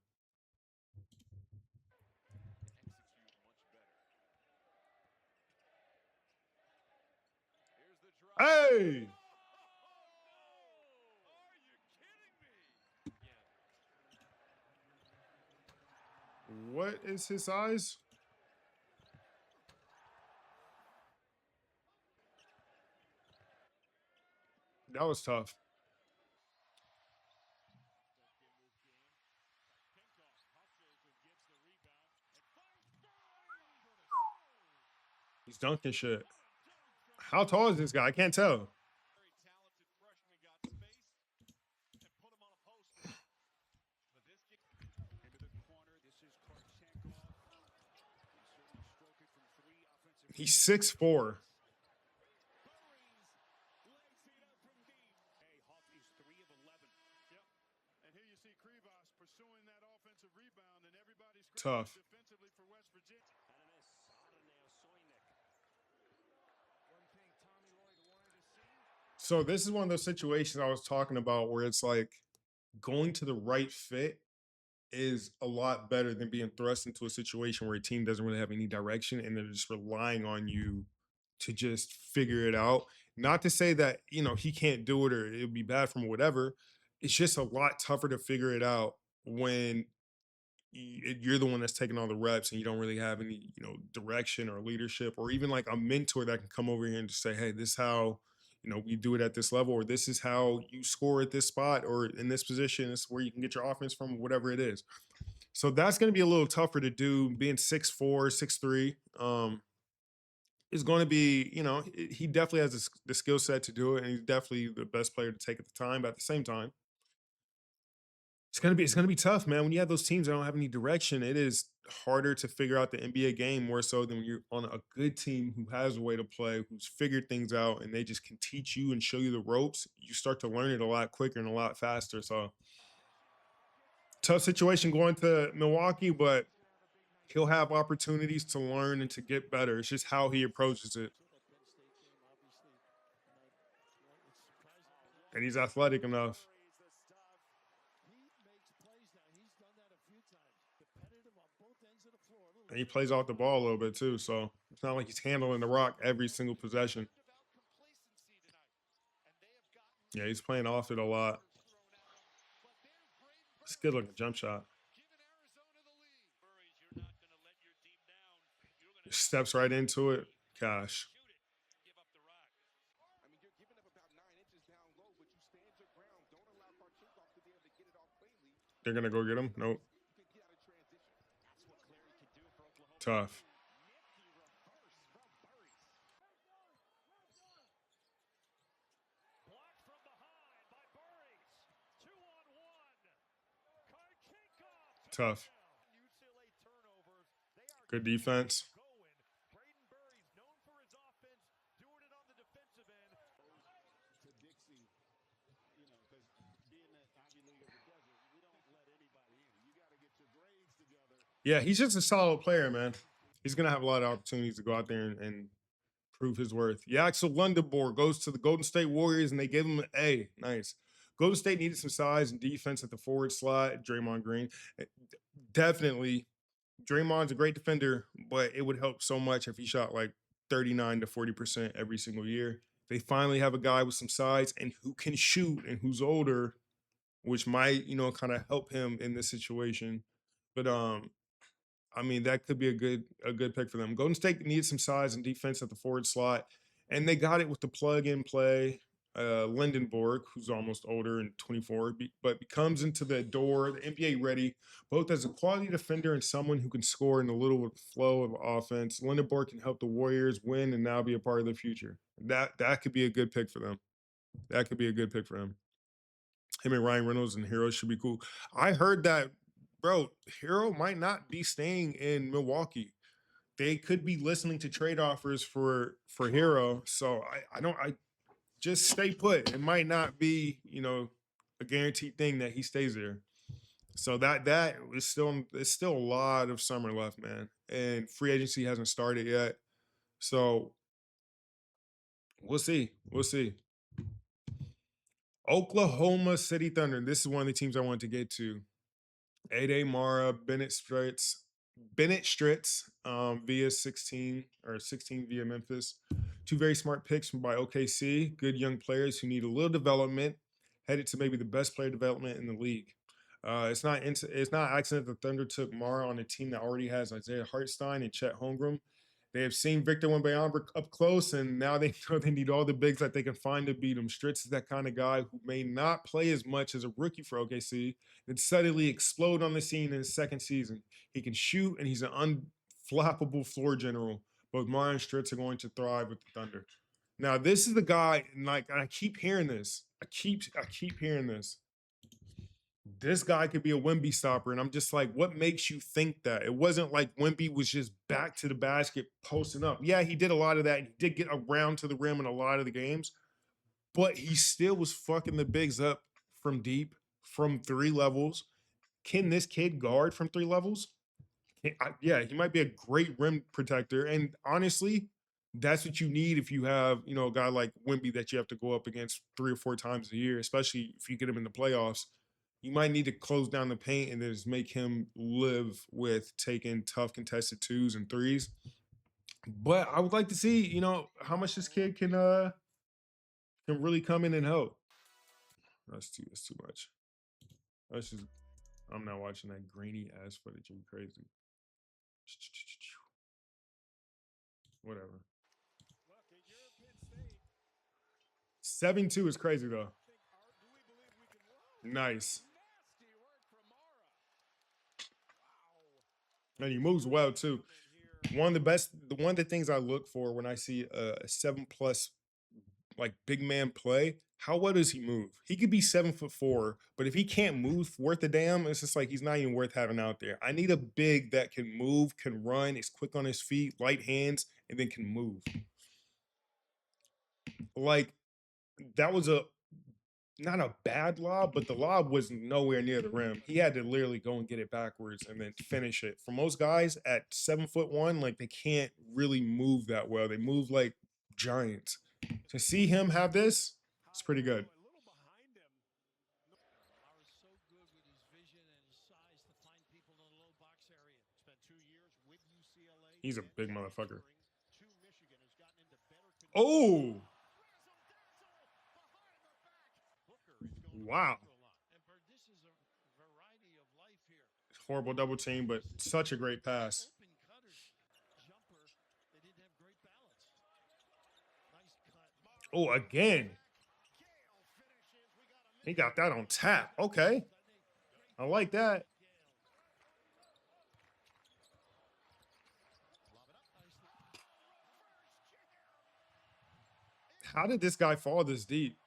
Hey! What is his size? That was tough. He's dunking shit. How tall is this guy? I can't tell. He's 6'4". Tough. So this is one of those situations I was talking about where it's like going to the right fit is a lot better than being thrust into a situation where a team doesn't really have any direction and they're just relying on you to just figure it out. Not to say that, you know, he can't do it or it'll be bad from whatever. It's just a lot tougher to figure it out when you're the one that's taking all the reps and you don't really have any, you know, direction or leadership or even like a mentor that can come over here and just say, hey, this is how, you know, we do it at this level, or this is how you score at this spot or in this position. This is where you can get your offense from, whatever it is. So that's going to be a little tougher to do being 6'4", 6'3". Is going to be, you know, he definitely has the skill set to do it, and he's definitely the best player to take at the time. But at the same time, it's gonna be tough, man. When you have those teams that don't have any direction, it is harder to figure out the NBA game more so than when you're on a good team who has a way to play, who's figured things out, and they just can teach you and show you the ropes. You start to learn it a lot quicker and a lot faster. So tough situation going to Milwaukee, but he'll have opportunities to learn and to get better. It's just how he approaches it. And he's athletic enough. And he plays off the ball a little bit too. So it's not like he's handling the rock every single possession. Yeah, he's playing off it a lot. It's a good looking jump shot. Steps right into it. Gosh. They're going to go get him? Nope. Tough. Tough. Good defense. Yeah, he's just a solid player, man. He's going to have a lot of opportunities to go out there and prove his worth. Yeah, so Lundenborg goes to the Golden State Warriors and they give him an A. Nice. Golden State needed some size and defense at the forward slot. Draymond Green. Definitely. Draymond's a great defender, but it would help so much if he shot like 39 to 40% every single year. They finally have a guy with some size and who can shoot and who's older, which might, you know, kind of help him in this situation. But I mean, that could be a good pick for them. Golden State needs some size and defense at the forward slot, and they got it with the plug and play. Lindenborg, who's almost older and 24, but comes into the door, the NBA ready, both as a quality defender and someone who can score in a little flow of offense. Lindenborg can help the Warriors win and now be a part of the future. That could be a good pick for them. That could be a good pick for them. Him and Ryan Reynolds and Hero should be cool. I heard that, bro, Hero might not be staying in Milwaukee. They could be listening to trade offers for Hero. So I just stay put. It might not be, you know, a guaranteed thing that he stays there. So that is still it's still a lot of summer left, man. And free agency hasn't started yet. So we'll see. We'll see. Oklahoma City Thunder. This is one of the teams I wanted to get to. Ade Mara, Bennett Stritz via 16 via Memphis. Two very smart picks from by OKC. Good young players who need a little development, headed to maybe the best player development in the league. It's not accident the Thunder took Mara on a team that already has Isaiah Hartenstein and Chet Holmgren. They have seen Victor Wembanyama up close, and now they know they need all the bigs that they can find to beat him. Stritz is that kind of guy who may not play as much as a rookie for OKC, and suddenly explode on the scene in his second season. He can shoot, and he's an unflappable floor general. Both Mara and Stritz are going to thrive with the Thunder. Now, this is the guy, and like I keep hearing this. I keep hearing this. This guy could be a Wemby stopper. And I'm just like, what makes you think that? It wasn't like Wemby was just back to the basket posting up. Yeah, he did a lot of that. He did get around to the rim in a lot of the games, but he still was fucking the bigs up from deep, from 3 levels. Can this kid guard from 3 levels? Yeah, he might be a great rim protector. And honestly, that's what you need if you have, you know, a guy like Wemby that you have to go up against 3 or 4 times a year, especially if you get him in the playoffs. You might need to close down the paint and then just make him live with taking tough contested 2s and 3s. But I would like to see, you know, how much this kid can really come in and help. That's too much. That's just I'm not watching that grainy ass footage. Are you crazy? Whatever. 7-2 is crazy though. Nice. And he moves well too. One of the things I look for when I see a 7+ like big man play, how well does he move? He could be 7'4", but if he can't move worth a damn, it's just like he's not even worth having out there. I need a big that can move, can run, is quick on his feet, light hands, and then can move. Like that was not a bad lob, but the lob was nowhere near the rim. He had to literally go and get it backwards and then finish it. For most guys at 7'1", like they can't really move that well. They move like giants. To see him have this, it's pretty good. He's a big motherfucker. Oh! Wow. Horrible double team, but such a great pass. Oh, again. He got that on tap. Okay. I like that. How did this guy fall this deep?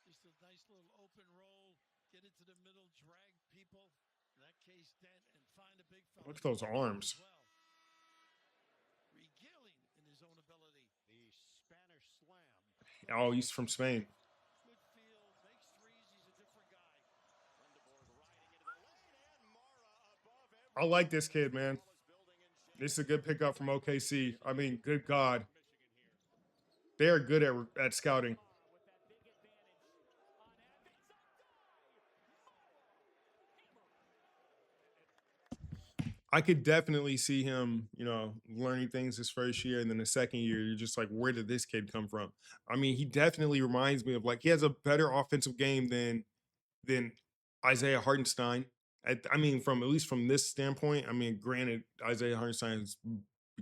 Just a nice little open roll, get it to the middle, drag people. In that case, Dent, and find a big fella. Look at those arms. Regaling in his own ability. The Spanish slam. Oh, he's from Spain. Good feel, makes threes. He's a different guy. I like this kid, man. This is a good pickup from OKC. I mean, good God. They're good at scouting. I could definitely see him, you know, learning things his first year, and then the second year, you're just like, where did this kid come from? I mean, he definitely reminds me of like he has a better offensive game than Isaiah Hartenstein. I mean, from at least from this standpoint, I mean, granted, Isaiah Hartenstein has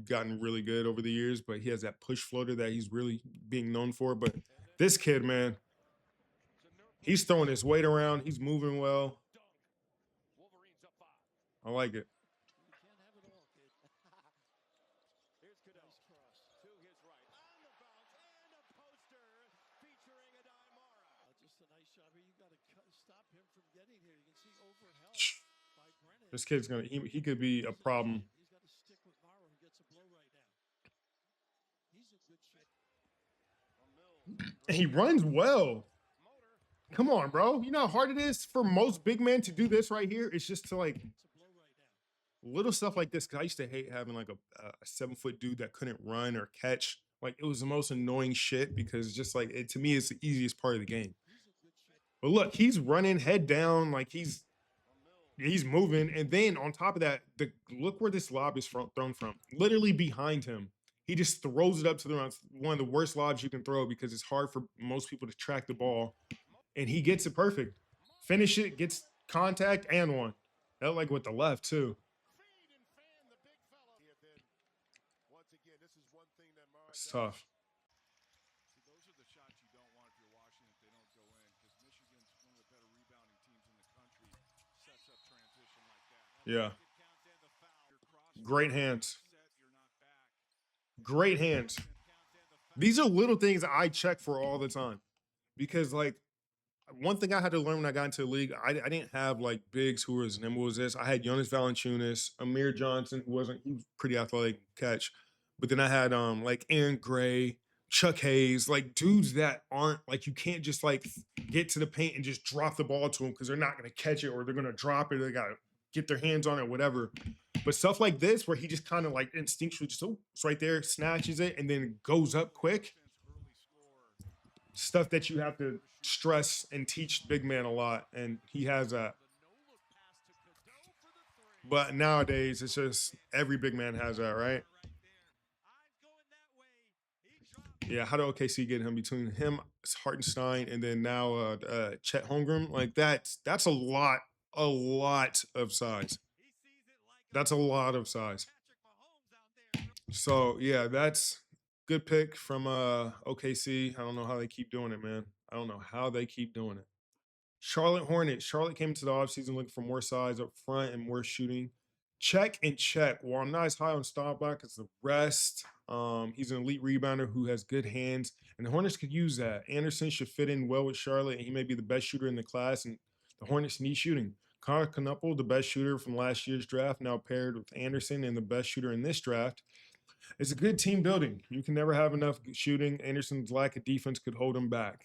gotten really good over the years, but he has that push floater that he's really being known for. But this kid, man, he's throwing his weight around. He's moving well. I like it. This kid's gonna he could be a problem. He's got to stick with Morrow, who gets a blow right now. He's a good shot. And he runs well. Come on, bro. You know how hard it is for most big men to do this right here? It's just to like little stuff like this. Cause I used to hate having like a 7-foot dude that couldn't run or catch. Like it was the most annoying shit because just like it to me, it's the easiest part of the game. But look, he's running head down, like he's moving, and then on top of that, look where this lob is thrown from. Literally behind him, he just throws it up to the ground. One of the worst lobs you can throw because it's hard for most people to track the ball, and he gets it perfect. Finish it, gets contact and one. That like with the left too. It's tough. Yeah. Great hands. Great hands. These are little things I check for all the time because like one thing I had to learn when I got into the league, I didn't have like bigs who were as nimble as this. I had Giannis Valanciunas, Amir Johnson, he was pretty athletic catch. But then I had like Aaron Gray, Chuck Hayes, like dudes that aren't like you can't just like get to the paint and just drop the ball to them because they're not gonna catch it or they're gonna drop it. They gotta get their hands on it, whatever. But stuff like this, where he just kind of like instinctually just it's right there, snatches it, and then goes up quick. Stuff that you have to stress and teach big man a lot, and he has that. But nowadays, it's just every big man has that, right? Yeah, how did OKC get him? Between him, Hartenstein, and then now Chet Holmgren? Like that's a lot of size. That's a lot of size. So yeah, that's good pick from OKC. I don't know how they keep doing it, man. I don't know how they keep doing it. Charlotte Hornets. Charlotte came into the offseason looking for more size up front and more shooting. Check and check. While I'm not as high on Stopback as the rest, he's an elite rebounder who has good hands, and the Hornets could use that. Anderson should fit in well with Charlotte, and he may be the best shooter in the class, and the Hornets need shooting. Connor Knuppel, the best shooter from last year's draft, now paired with Anderson and the best shooter in this draft. It's a good team building. You can never have enough shooting. Anderson's lack of defense could hold him back.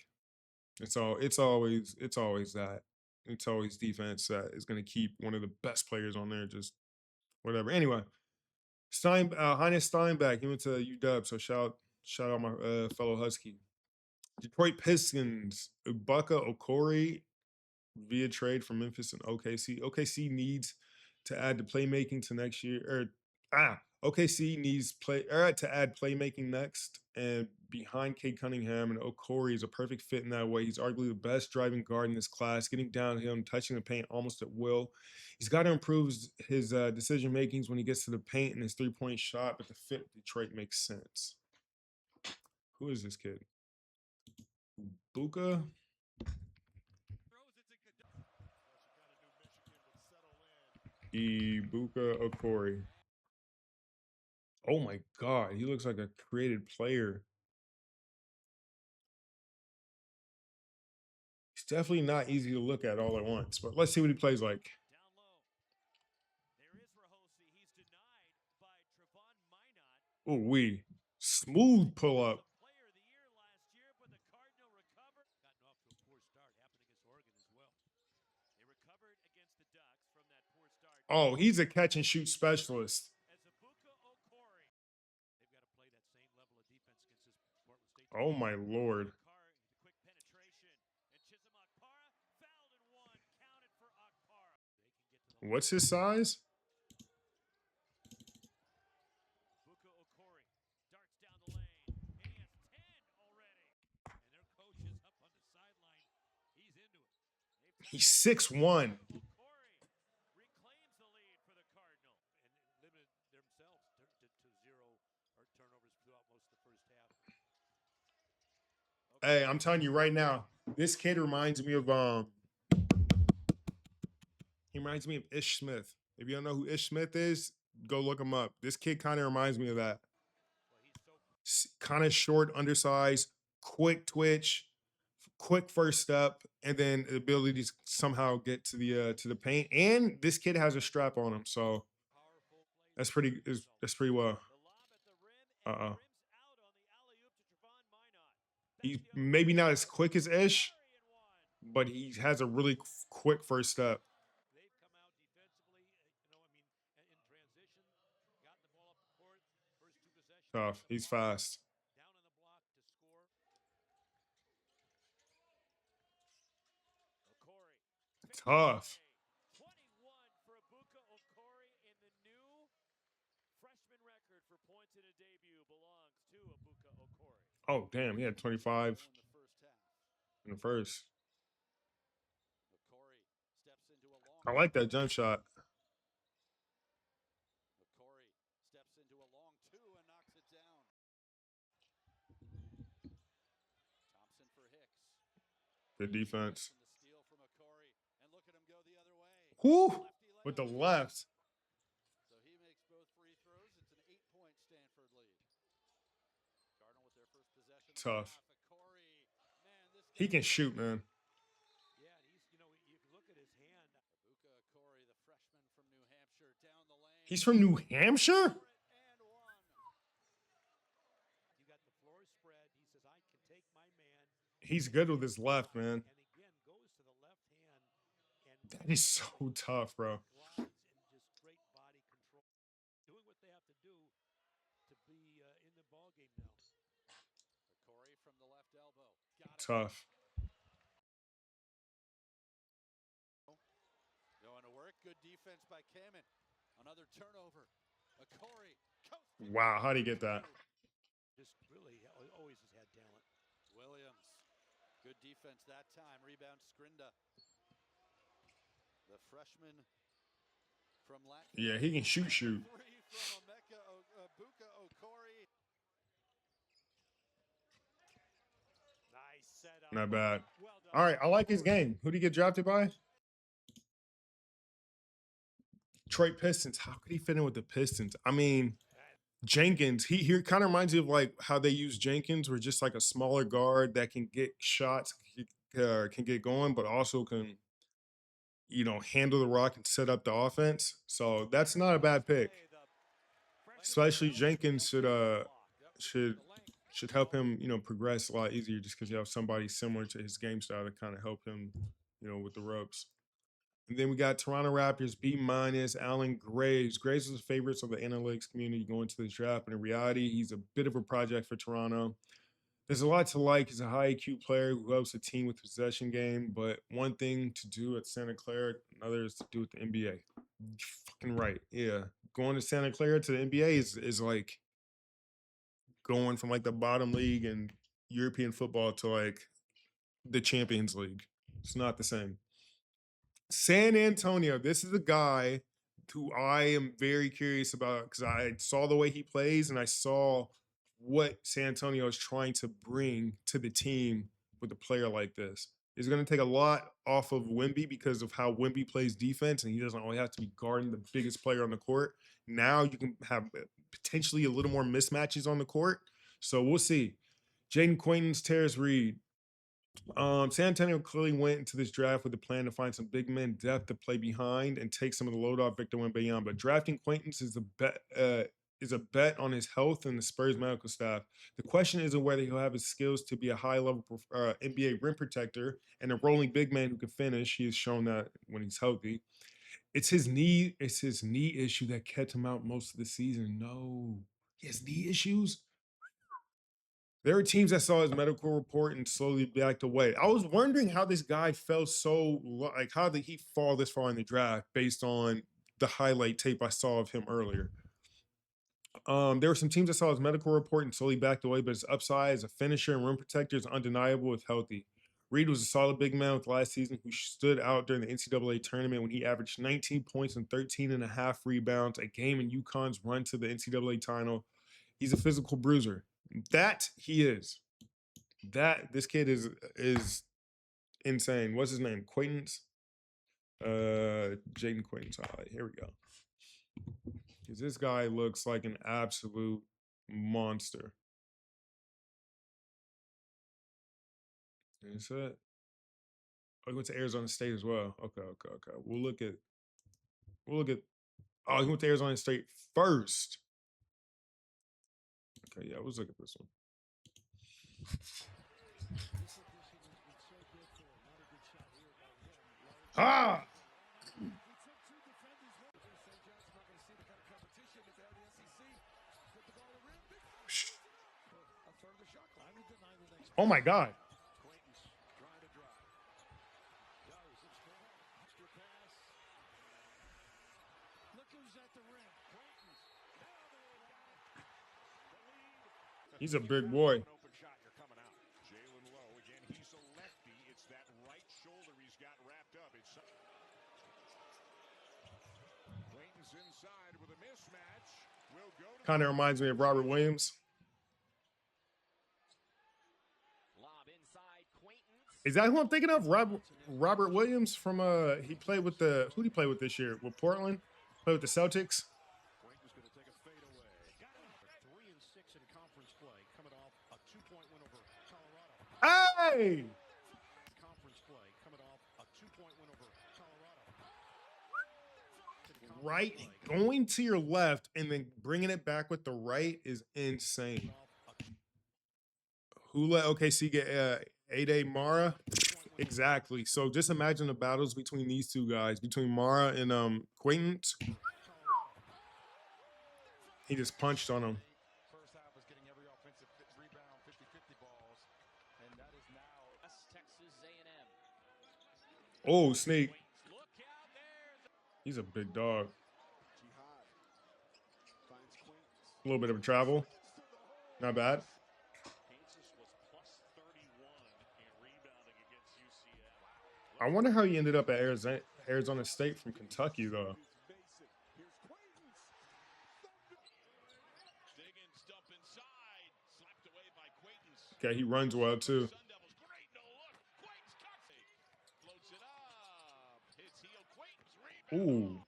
It's always that. It's always defense that is going to keep one of the best players on there just whatever. Anyway, Heinz Steinbeck, he went to UW, so shout out my fellow Husky. Detroit Pistons, Ibaka Okori via trade from Memphis and OKC. OKC needs to add the playmaking to next year. OKC needs to add playmaking next, and behind Cade Cunningham and Okori is a perfect fit in that way. He's arguably the best driving guard in this class, getting downhill and touching the paint almost at will. He's got to improve his decision makings when he gets to the paint and his 3-point shot, but the fit with Detroit makes sense. Who is this kid? Buka? Ibuka Okori. Oh my God, he looks like a created player. He's definitely not easy to look at all at once, but let's see what he plays like. Oh, smooth pull up. Oh, he's a catch and shoot specialist. Oh my Lord. What's his size? He's 6'1". Hey, I'm telling you right now, this kid reminds me of he reminds me of Ish Smith. If you don't know who Ish Smith is, go look him up. This kid kind of reminds me of that. Kind of short, undersized, quick twitch, quick first step, and then the ability to somehow get to the paint. And this kid has a strap on him, so that's pretty well. He's maybe not as quick as Ish, but he has a really quick first step. Tough. He's fast. Tough. Oh, damn. He had 25 in the first. I like that jump shot. Good defense. Whoo! With the left. Tough. He can shoot, man. He's from New Hampshire? He's good with his left, man. That is so tough, bro. Tough. Going to work. Good defense by Kamen. Another turnover. Wow, how'd he get that? Good defense that time. Rebound Skrinda. The freshman from Latin. Yeah, he can shoot. Three from Buka Okori. Nice setup. Not bad. Well done. All right, I like his game. Who did he get drafted by? Detroit Pistons. How could he fit in with the Pistons? I mean, Jenkins, he kind of reminds me of like how they use Jenkins, where just like a smaller guard that can get shots, can get going, but also can, you know, handle the rock and set up the offense. So that's not a bad pick. Especially Jenkins should help him, you know, progress a lot easier just because you have somebody similar to his game style to kind of help him, you know, with the ropes. And then we got Toronto Raptors B-, Allen Graves. Graves was favorites of the analytics community going to the draft, but in reality, he's a bit of a project for Toronto. There's a lot to like. He's a high IQ player who helps a team with possession game, but one thing to do at Santa Clara, another is to do with the NBA. You're fucking right. Yeah. Going to Santa Clara to the NBA is like going from like the bottom league in European football to like the Champions League. It's not the same. San Antonio. This is a guy who I am very curious about because I saw the way he plays and I saw what San Antonio is trying to bring to the team with a player like this. It's going to take a lot off of Wemby because of how Wemby plays defense, and he doesn't only have to be guarding the biggest player on the court. Now you can have potentially a little more mismatches on the court. So we'll see. Jaden Quaintance, Terrence Reed. San Antonio clearly went into this draft with a plan to find some big men depth to play behind and take some of the load off Victor Wembanyama. But drafting Quaintance is a bet on his health and the Spurs medical staff. The question isn't whether he'll have his skills to be a high-level NBA rim protector and a rolling big man who can finish. He has shown that when he's healthy. It's his knee issue that kept him out most of the season. No, he has knee issues. There were teams that saw his medical report and slowly backed away. I was wondering how this guy fell so, like, how did he fall this far in the draft based on the highlight tape I saw of him earlier? There were some teams that saw his medical report and slowly backed away, but his upside as a finisher and rim protector is undeniable if healthy. Reed was a solid big man with last season who stood out during the NCAA tournament when he averaged 19 points and 13.5 rebounds, a game in UConn's run to the NCAA title. He's a physical bruiser. That he is. This kid is insane. What's his name? Quaintance? Jaden Quaintance. All right, here we go. Because this guy looks like an absolute monster. Is it? Oh, he went to Arizona State as well. Okay. We'll look at. Oh, he went to Arizona State first. Okay, yeah, let's look at this one. Ah! Oh my God. He's a big boy. Kind of reminds me of Robert Williams. Is that who I'm thinking of? Robert Williams from he played with the who did he play with this year? With Portland? Played with the Celtics. Hey! Right, going to your left and then bringing it back with the right is insane. Who let OKC get Ade Mara? Exactly. So just imagine the battles between these two guys, between Mara and Quaintance. He just punched on him. First half was getting every offensive rebound, 50-50 balls, and that is now Texas A&M. Oh, sneak. He's a big dog. A little bit of a travel. Not bad. I wonder how he ended up at Arizona State from Kentucky, though. Okay, he runs well, too. Ooh.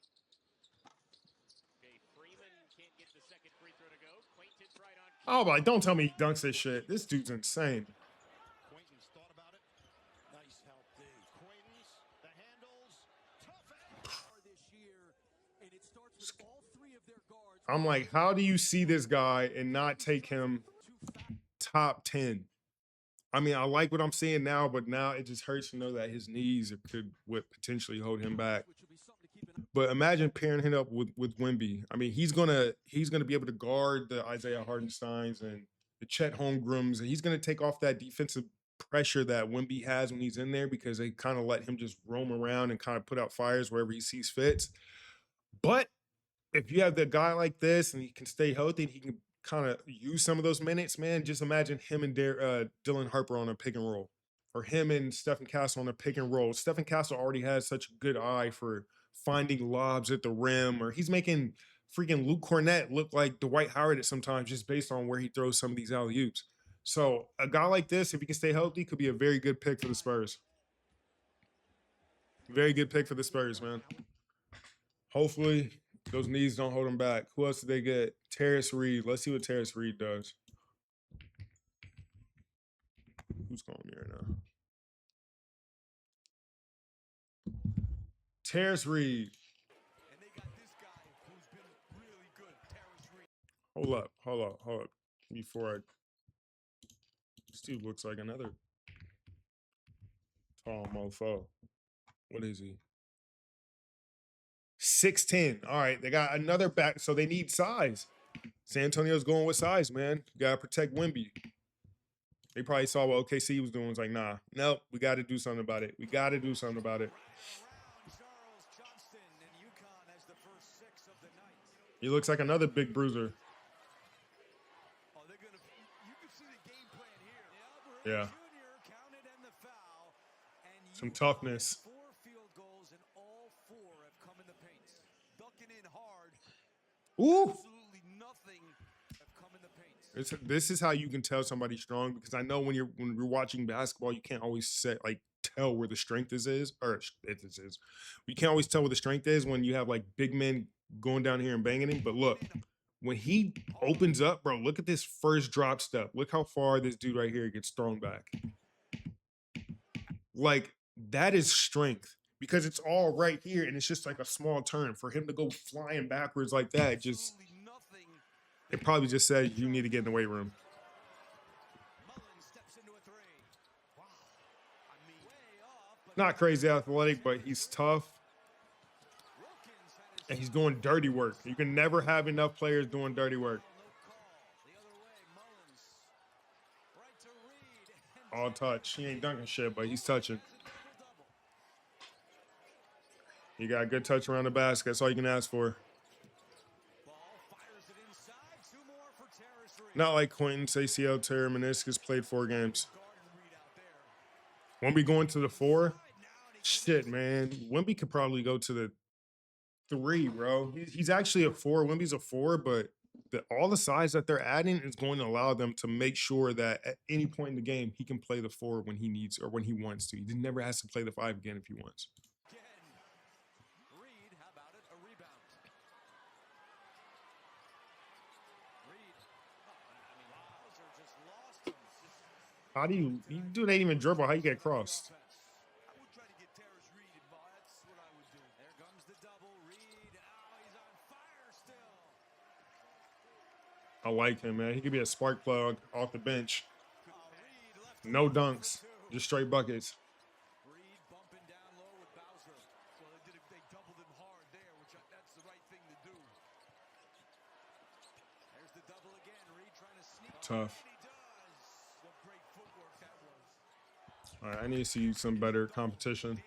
Oh, but don't tell me he dunks this shit. This dude's insane. I'm like, how do you see this guy and not take him top 10? I mean, I like what I'm seeing now, but now it just hurts to know that his knees would potentially hold him back. But imagine pairing him up with Wemby. I mean, he's gonna be able to guard the Isaiah Hardensteins and the Chet Holmgrens, and he's gonna take off that defensive pressure that Wemby has when he's in there because they kind of let him just roam around and kind of put out fires wherever he sees fits. But if you have the guy like this and he can stay healthy and he can kind of use some of those minutes, man, just imagine him and Dylan Harper on a pick and roll, or him and Stephen Castle on a pick and roll. Stephen Castle already has such a good eye for finding lobs at the rim, or he's making freaking Luke Cornett look like Dwight Howard at sometimes just based on where he throws some of these alley-oops. So a guy like this, if he can stay healthy, could be a very good pick for the Spurs. Very good pick for the Spurs, man. Hopefully those knees don't hold him back. Who else did they get? Terrence Reed. Let's see what Terrence Reed does. Who's calling me right now? Terrence Reed. And they got this guy who's been really good, Terrence Reed. Hold up. Before this dude looks like another tall mofo. What is he? 6'10". All right, they got another back, so they need size. San Antonio's going with size, man. You gotta protect Wemby. They probably saw what OKC was doing. It's like, nah, nope, we got to do something about it. We got to do something about it. He looks like another big bruiser. Yeah. Some toughness. Ooh. This is how you can tell somebody's strong, because I know when you're watching basketball, you can't always tell where the strength is. You can't always tell where the strength is when you have like big men going down here and banging him. But look, when he opens up, bro, look at this first drop step. Look how far this dude right here gets thrown back. Like, that is strength, because it's all right here and it's just like a small turn. For him to go flying backwards like that, it probably just says you need to get in the weight room. Not crazy athletic, but he's tough. And he's doing dirty work. You can never have enough players doing dirty work. All touch. He ain't dunking shit, but he's touching. He got a good touch around the basket. That's all you can ask for. Not like Quentin's ACL tear meniscus, played 4 games. Wemby going to the 4? Shit, man. Wemby could probably go to the 3, bro. He's actually a 4. Wemby's a 4, but all the size that they're adding is going to allow them to make sure that at any point in the game, he can play the 4 when he needs or when he wants to. He never has to play the 5 again if he wants. How do you do that even dribble? How you get crossed? I like him, man. He could be a spark plug off the bench. No dunks, just straight buckets. Tough. All right, I need to see some better competition.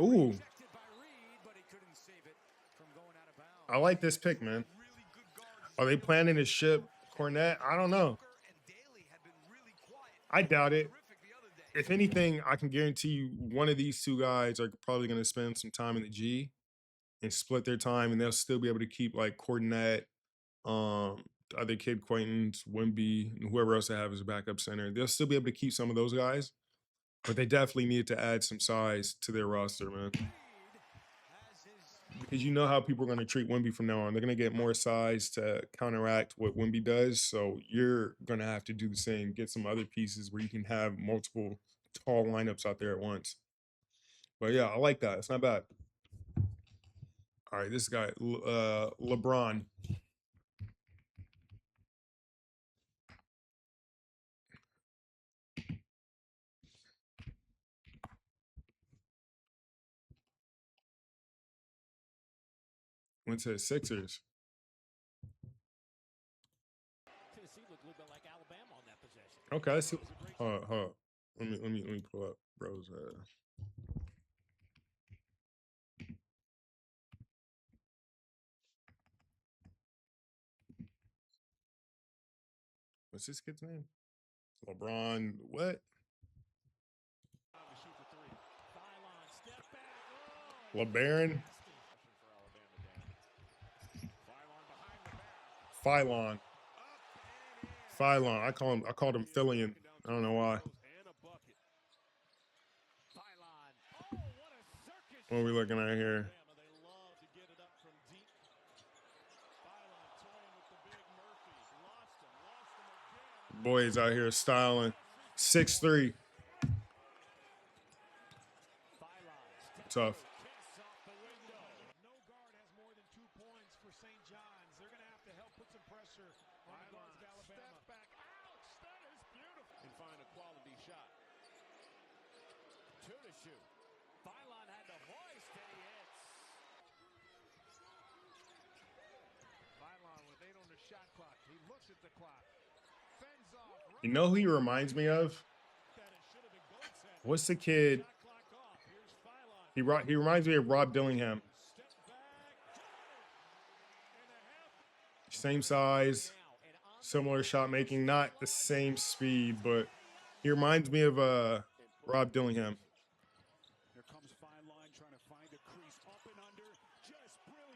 Ooh. I like this pick, man. Are they planning to ship Cornette? I don't know. I doubt it. If anything, I can guarantee you one of these two guys are probably going to spend some time in the G and split their time, and they'll still be able to keep like Cornette, the other kid, Quaintance, Wimby, and whoever else they have as a backup center. They'll still be able to keep some of those guys, but they definitely need to add some size to their roster, man. Because you know how people are going to treat Wimby from now on. They're going to get more size to counteract what Wimby does. So you're going to have to do the same. Get some other pieces where you can have multiple tall lineups out there at once. But yeah, I like that. It's not bad. All right, this guy, LeBron. Went to the Sixers. Okay, let's see. Hold on. Let me pull up bro's. What's this kid's name? LeBron. What? LeBaron. Phylon. I called him Phillian. I don't know why. What are we looking at here? Boys out here styling. 6'3". Tough. No guard has more than 2 points for St. John's. They're going to have to help put some pressure on the guards of Alabama. Step back. Ouch! That is beautiful. And find a quality shot. 2 to shoot. Phylon had the voice that he hits. Phylon with 8 on the shot clock. He looks at the clock. Fends off. You know who he reminds me of? What's the kid? He reminds me of Rob Dillingham. Same size, similar shot making, not the same speed, but he reminds me of Rob Dillingham.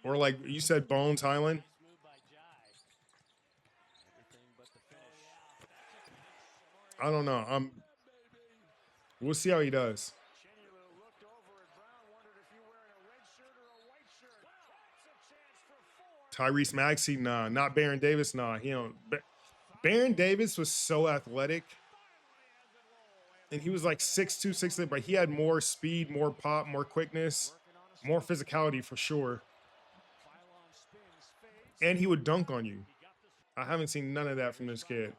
Or like you said, Bones Highland. I don't know. We'll see how he does. Tyrese Maxey, nah. Not Baron Davis, nah. He don't. Baron Davis was so athletic, and he was like 6'2", 6'3", but he had more speed, more pop, more quickness, more physicality for sure. And he would dunk on you. I haven't seen none of that from this kid.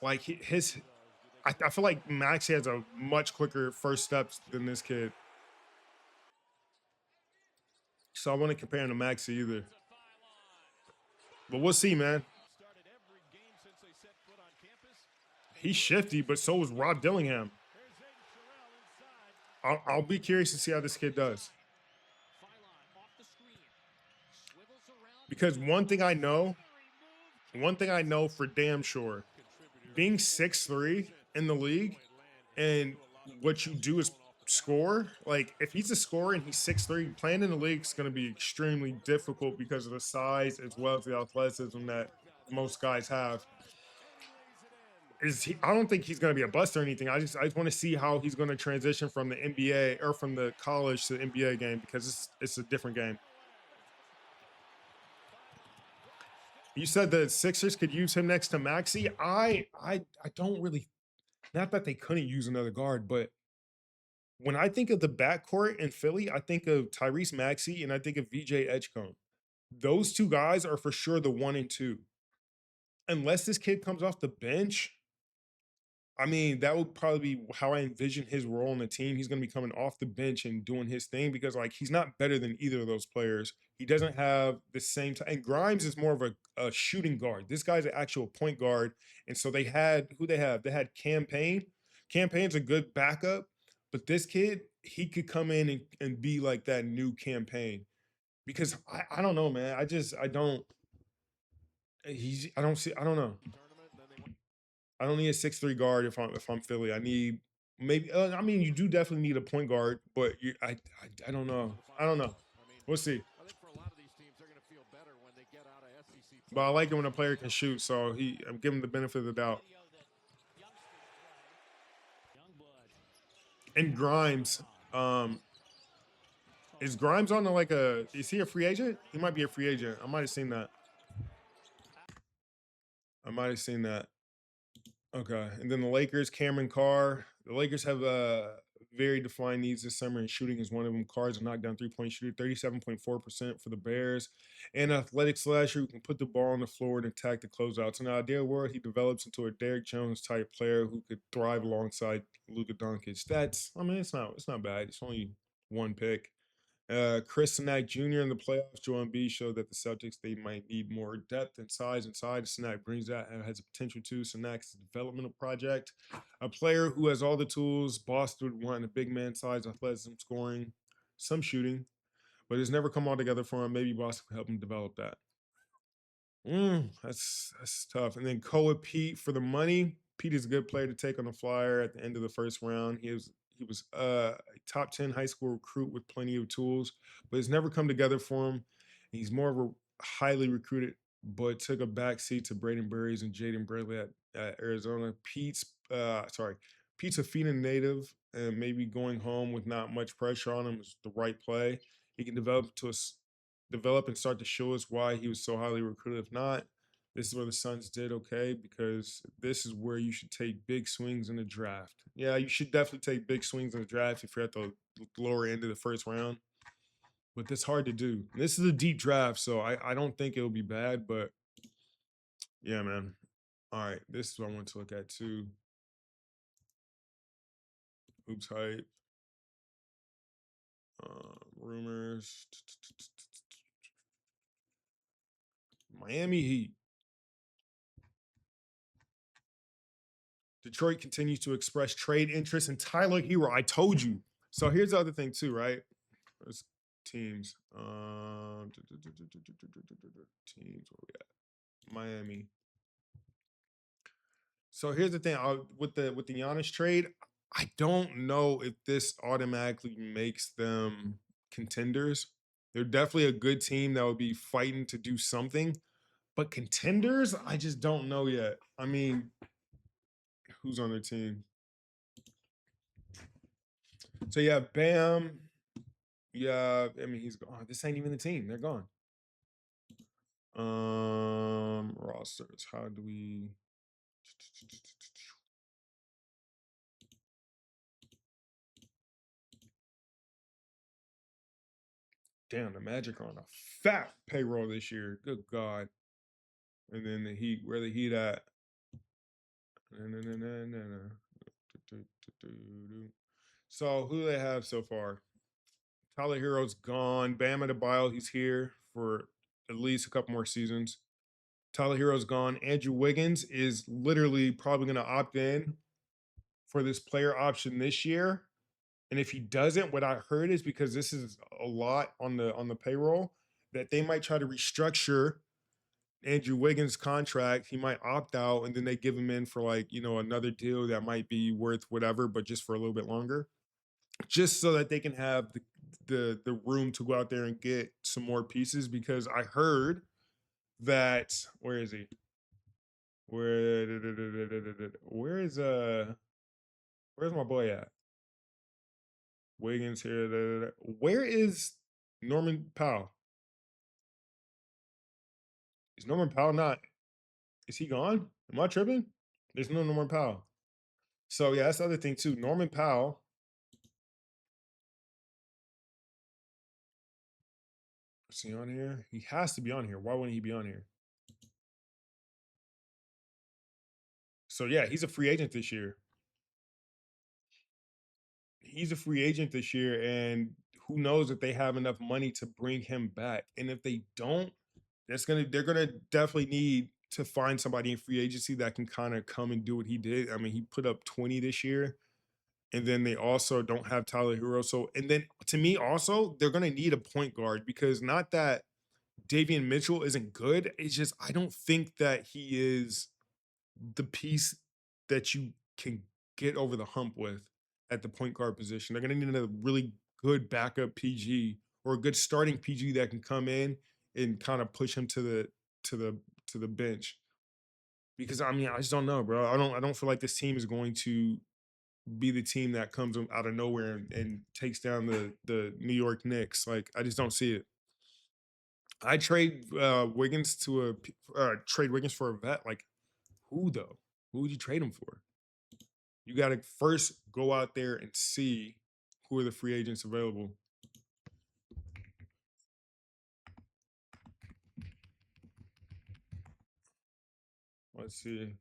Like I feel like Maxey has a much quicker first steps than this kid. So I want to compare him to Maxey either. But we'll see, man. He's shifty, but so was Rob Dillingham. I'll be curious to see how this kid does. Because one thing I know for damn sure, being 6'3" in the league and what you do is score, like if he's a scorer and he's 6'3", playing in the league is going to be extremely difficult because of the size as well as the athleticism that most guys have. I don't think he's going to be a bust or anything. I just want to see how he's going to transition from the NBA or from the college to the NBA game, because it's a different game. You said the Sixers could use him next to Maxey. I don't really, not that they couldn't use another guard, but when I think of the backcourt in Philly, I think of Tyrese Maxey and I think of VJ Edgecombe. Those two guys are for sure the 1 and 2. Unless this kid comes off the bench, I mean, that would probably be how I envision his role on the team. He's going to be coming off the bench and doing his thing, because like he's not better than either of those players. He doesn't have the same time. And Grimes is more of a shooting guard. This guy's an actual point guard. And so they had Campaign. Campaign's a good backup, But this kid, he could come in and be like that new campaign. Because I don't know, man. I don't I don't know. I don't need a 6'3" guard if I'm Philly. I need maybe I mean you do definitely need a point guard, but I don't know. I don't know. We'll see. I think for a lot of these teams, they're going to feel better when they get out of SEC But I play. like it when a player can shoot, so I'm giving the benefit of the doubt. And Grimes, is Grimes on is he a free agent? He might be a free agent. I might have seen that. Okay. And then the Lakers, Cameron Carr. The Lakers have very defined needs this summer, and shooting is one of them. Carr's a knockdown three-point shooter, 37.4% for the Bears. And athletic slasher who can put the ball on the floor and attack the closeouts. In an ideal world, he develops into a Derrick Jones type player who could thrive alongside Luka Doncic. It's not bad. It's only one pick. Chris Snack Jr. in the playoffs, Joel Embiid showed that the Celtics, they might need more depth and size inside. Snack brings that and has a potential to. Snack's developmental project. A player who has all the tools. Boston would want a big man size, athleticism, scoring, some shooting, but it's never come all together for him. Maybe Boston can help him develop that. That's tough. And then Koa Pete for the money. Pete is a good player to take on the flyer at the end of the first round. He was a top 10 high school recruit with plenty of tools, but it's never come together for him. He's more of a highly recruited, but took a backseat to Braden Burries and Jaden Bradley at Arizona. Pete's a Phoenix native, and maybe going home with not much pressure on him is the right play. He can develop and start to show us why he was so highly recruited. If not, this is where the Suns did okay, because this is where you should take big swings in the draft. Yeah, you should definitely take big swings in the draft if you're at the lower end of the first round. But that's hard to do. This is a deep draft, so I don't think it'll be bad, but yeah, man. All right, this is what I want to look at too. Hoops hype. Rumors. Miami Heat. Detroit continues to express trade interest in Tyler Hero. I told you. So here's the other thing too, right? There's teams. Teams, where we at? Miami. So here's the thing. With the Giannis trade, I don't know if this automatically makes them contenders. They're definitely a good team that would be fighting to do something. But contenders, I just don't know yet. I mean, who's on their team? So you have Bam. Yeah, I mean he's gone. This ain't even the team. They're gone. Rosters. How do we? Damn, the Magic are on a fat payroll this year. Good God. And then the Heat, where the Heat at? So who do they have so far? Tyler Hero's gone. Bam Adebayo, he's here for at least a couple more seasons. Tyler Hero's gone. Andrew Wiggins is literally probably going to opt in for this player option this year. And if he doesn't, what I heard is because this is a lot on the payroll, that they might try to restructure Andrew Wiggins' contract. He might opt out, and then they give him in for another deal that might be worth whatever, but just for a little bit longer, just so that they can have the room to go out there and get some more pieces. Because I heard that where is he? Where's my boy at? Wiggins here. Where is Norman Powell? Is Norman Powell not? Is he gone? Am I tripping? There's no Norman Powell. So yeah, that's the other thing too. Norman Powell. Is he on here? He has to be on here. Why wouldn't he be on here? So yeah, he's a free agent this year. He's a free agent this year, and who knows if they have enough money to bring him back. And if they don't, they're gonna definitely need to find somebody in free agency that can kind of come and do what he did. I mean, he put up 20 this year. And then they also don't have Tyler Hero. So, and then to me, also, they're going to need a point guard because not that Davian Mitchell isn't good. It's just, I don't think that he is the piece that you can get over the hump with at the point guard position. They're going to need a really good backup PG or a good starting PG that can come in and kind of push him to the to the bench. Because I mean, I just don't know, bro. I don't feel like this team is going to be the team that comes out of nowhere and takes down the New York Knicks. Like, I just don't see it. I trade Wiggins to trade Wiggins for a vet. Like, who though? Who would you trade him for? You got to first go out there and see who are the free agents available. Let's see.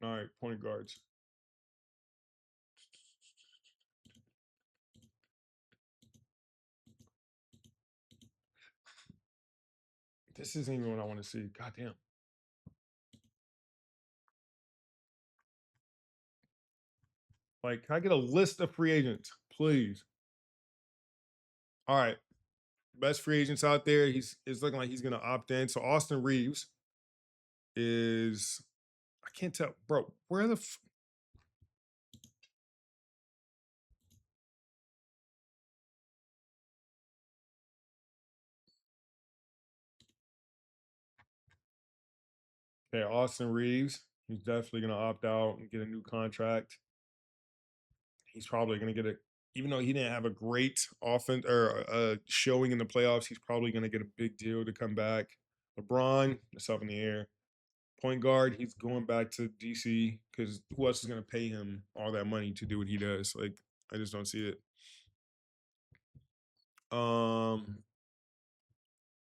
All right, point guards. This isn't even what I want to see. God damn. Like, can I get a list of free agents, please? All right. Best free agents out there. It's looking like he's gonna opt in. So Austin Reeves is, I can't tell, bro. Where the okay, Austin Reeves. He's definitely gonna opt out and get a new contract. He's probably gonna get a, even though he didn't have a great offense or showing in the playoffs, he's probably gonna get a big deal to come back. LeBron, it's up in the air. Point guard, he's going back to DC because who else is gonna pay him all that money to do what he does? Like, I just don't see it.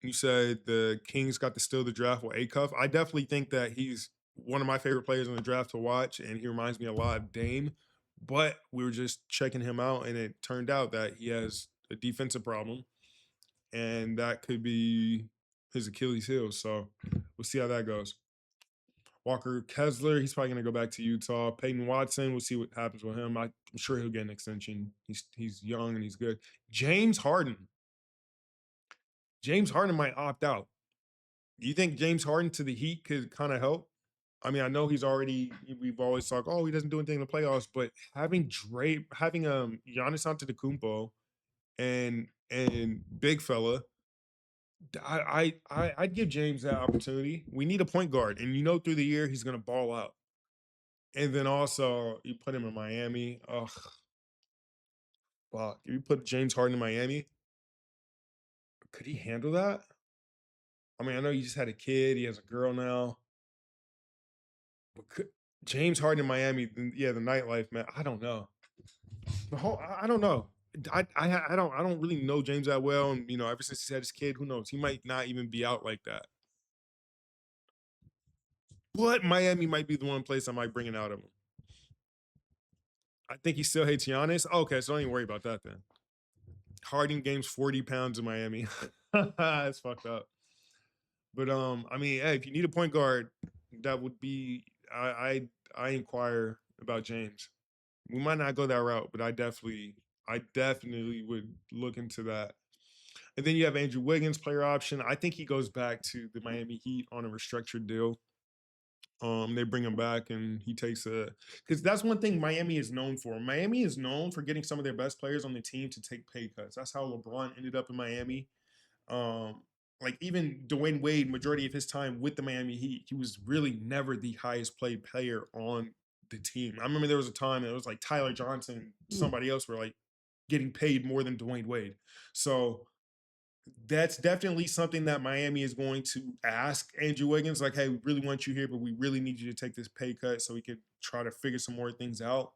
You said the Kings got to steal the draft with Acuff. I definitely think that he's one of my favorite players in the draft to watch, and he reminds me a lot of Dame. But we were just checking him out, and it turned out that he has a defensive problem, and that could be his Achilles heel. So we'll see how that goes. Walker Kessler, he's probably going to go back to Utah. Peyton Watson, we'll see what happens with him. I'm sure he'll get an extension. He's young and he's good. James Harden. James Harden might opt out. Do you think James Harden to the Heat could kind of help? I mean, I know we've always talked, oh, he doesn't do anything in the playoffs, but having Giannis Antetokounmpo and big fella, I'd give James that opportunity. We need a point guard, and through the year he's gonna ball out. And then also you put him in Miami. Oh, fuck. If you put James Harden in Miami, could he handle that? I mean, I know he just had a kid. He has a girl now. But James Harden in Miami, yeah, the nightlife, man. I don't know. I don't know. I don't really know James that well, and ever since he's had his kid, who knows? He might not even be out like that. But Miami might be the one place I might bring it out of him. I think he still hates Giannis. Okay, so don't even worry about that then. Harden gains 40 pounds in Miami. That's fucked up. But I mean, hey, if you need a point guard, that would be I inquire about James. We might not go that route, but I definitely would look into that. And then you have Andrew Wiggins, player option. I think he goes back to the Miami Heat on a restructured deal. They bring him back and he takes because that's one thing Miami is known for. Miami is known for getting some of their best players on the team to take pay cuts. That's how LeBron ended up in Miami. Like even Dwayne Wade, majority of his time with the Miami Heat, he was really never the highest paid player on the team. I remember there was a time it was like Tyler Johnson, somebody else were like getting paid more than Dwayne Wade. So that's definitely something that Miami is going to ask Andrew Wiggins, like, hey, we really want you here, but we really need you to take this pay cut so we could try to figure some more things out.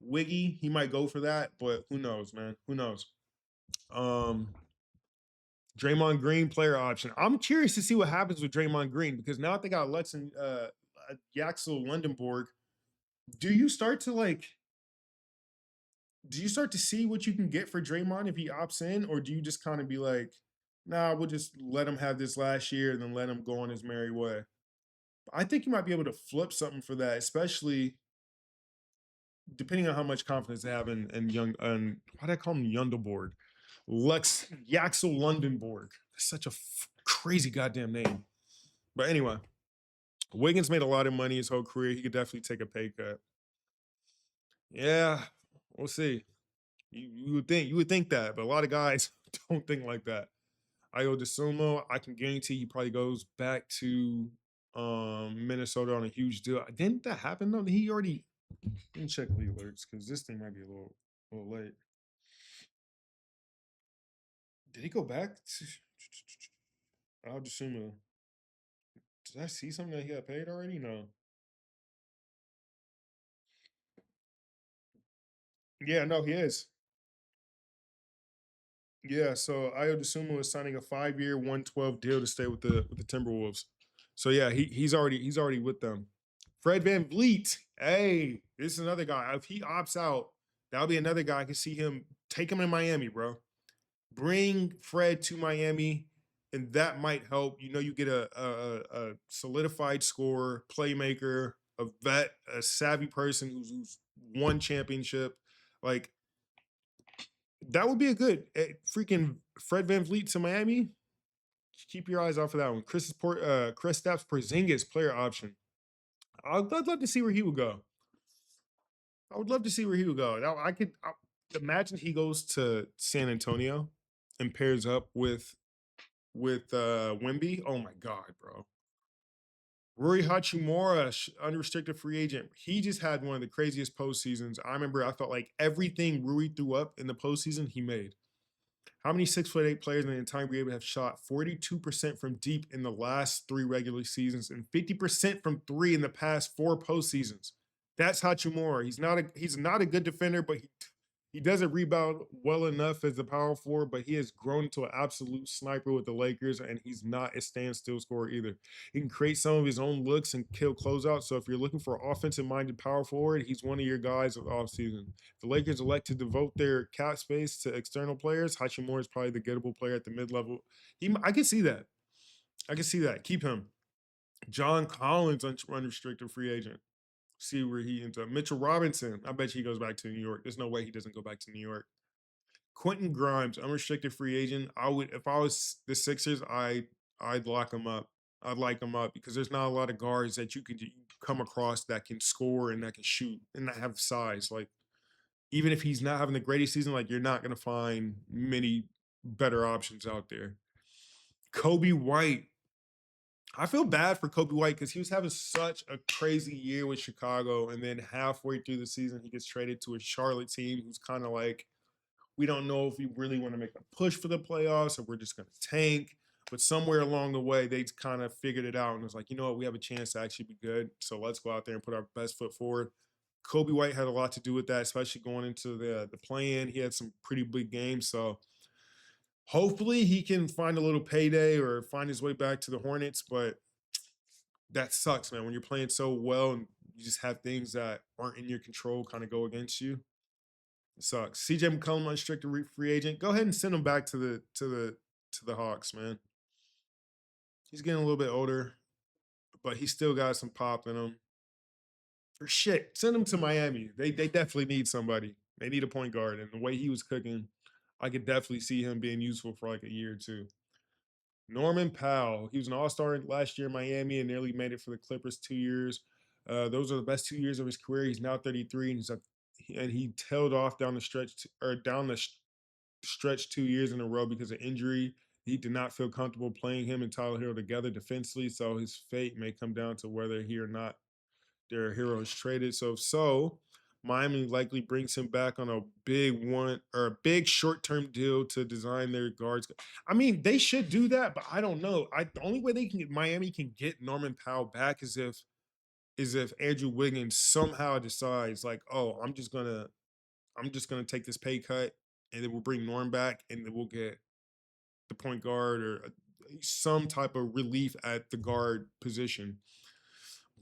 Wiggy, he might go for that, but who knows, man? Who knows? Draymond Green player option. I'm curious to see what happens with Draymond Green because now they got Yaxel Lundenborg. Do you start to see what you can get for Draymond if he opts in, or do you just kind of be like, nah, we'll just let him have this last year and then let him go on his merry way? I think you might be able to flip something for that, especially depending on how much confidence they have in young, why do I call him Yundelborg? Lex Yaxel Lundenborg. That's such a crazy goddamn name. But anyway, Wiggins made a lot of money his whole career. He could definitely take a pay cut. Yeah, we'll see. You would think that, but a lot of guys don't think like that. Ayo DeSumo, I can guarantee he probably goes back to Minnesota on a huge deal. Didn't that happen though? He already, let me check league alerts because this thing might be a little late. Did he go back to Ayo DeSumo? Did I see something that he got paid already? No. Yeah, no, he is. Yeah, so Ayo DeSumo is signing a 5-year, 112 deal to stay with the Timberwolves. So yeah, he's already with them. Fred Van Vliet, hey, this is another guy. If he opts out, that'll be another guy. I can see him take him in Miami, bro. Bring Fred to Miami, and that might help. You know, you get a solidified scorer, playmaker, a vet, a savvy person who's won championship. Like that would be a good freaking Fred Van Vliet to Miami. Keep your eyes out for that one. Kristaps Porzingis player option. I'd love to see where he would go. I would love to see where he would go. Now I could imagine he goes to San Antonio and pairs up with Wemby. Oh my god, bro. Rui Hachimura, unrestricted free agent. He just had one of the craziest postseasons. I remember I felt like everything Rui threw up in the postseason, he made. How many 6'8" players in the entire NBA have shot 42% from deep in the last 3 regular seasons and 50% from 3 in the past 4 postseasons? That's Hachimura. He's not a good defender, but he doesn't rebound well enough as a power forward, but he has grown into an absolute sniper with the Lakers, and he's not a standstill scorer either. He can create some of his own looks and kill closeouts. So if you're looking for an offensive-minded power forward, he's one of your guys of the offseason. If the Lakers elect to devote their cap space to external players, Hachimura is probably the gettable player at the mid-level. I can see that. I can see that. Keep him. John Collins, unrestricted free agent. See where he ends up. Mitchell Robinson, I bet you he goes back to New York. There's no way he doesn't go back to New York. Quentin Grimes, unrestricted free agent. If I was the Sixers, I'd lock him up. I'd like him up because there's not a lot of guards that you could come across that can score and that can shoot and that have size. Like even if he's not having the greatest season, like you're not gonna find many better options out there. Kobe White, I feel bad for Kobe White because he was having such a crazy year with Chicago, and then halfway through the season, he gets traded to a Charlotte team who's kind of like, we don't know if we really want to make a push for the playoffs or we're just going to tank. But somewhere along the way, they kind of figured it out and was like, you know what, we have a chance to actually be good. So let's go out there and put our best foot forward. Kobe White had a lot to do with that, especially going into the play-in. He had some pretty big games, so hopefully he can find a little payday or find his way back to the Hornets, but that sucks, man. When you're playing so well and you just have things that aren't in your control kind of go against you. It sucks. CJ McCollum, unrestricted free agent. Go ahead and send him back to the Hawks, man. He's getting a little bit older, but he's still got some pop in him. For shit, send him to Miami. They definitely need somebody. They need a point guard, and the way he was cooking, I could definitely see him being useful for like a year or two. Norman Powell, he was an all-star last year in Miami and nearly made it for the Clippers 2 years. Those are the best 2 years of his career. He's now 33, and he tailed off down the stretch 2 years in a row because of injury. He did not feel comfortable playing him and Tyler Hero together defensively, so his fate may come down to whether he or not their hero is traded. So Miami likely brings him back on a big short-term deal to design their guards. I mean, they should do that, but I don't know. The only way Miami can get Norman Powell back is if Andrew Wiggins somehow decides like, oh, I'm just gonna take this pay cut, and then we'll bring Norm back, and then we'll get the point guard or some type of relief at the guard position.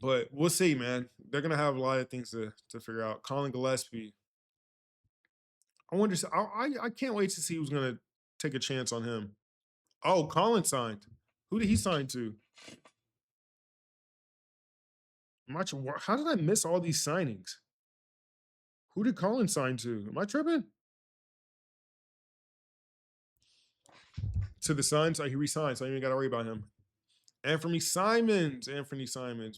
But we'll see, man. They're gonna have a lot of things to figure out. Colin Gillespie. I wonder. I can't wait to see who's gonna take a chance on him. Oh, Colin signed. Who did he sign to? How did I miss all these signings? Who did Colin sign to? Am I tripping? To the Suns. He resigned, so I ain't even got to worry about him. Anthony Simons,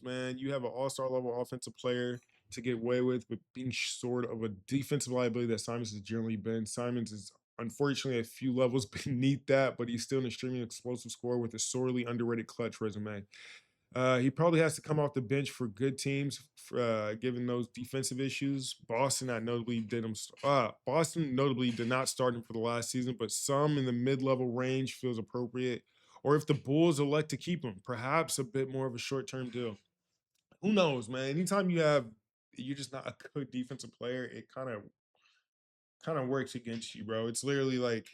man, you have an all-star level offensive player to get away with, but being sort of a defensive liability that Simons has generally been. Simons is unfortunately a few levels beneath that, but he's still an extremely explosive scorer with a sorely underrated clutch resume. He probably has to come off the bench for good teams, given those defensive issues. Boston notably did not start him for the last season, but some in the mid-level range feels appropriate. Or if the Bulls elect to keep him, perhaps a bit more of a short-term deal. Who knows, man? Anytime you're just not a good defensive player, it kind of works against you, bro. It's literally like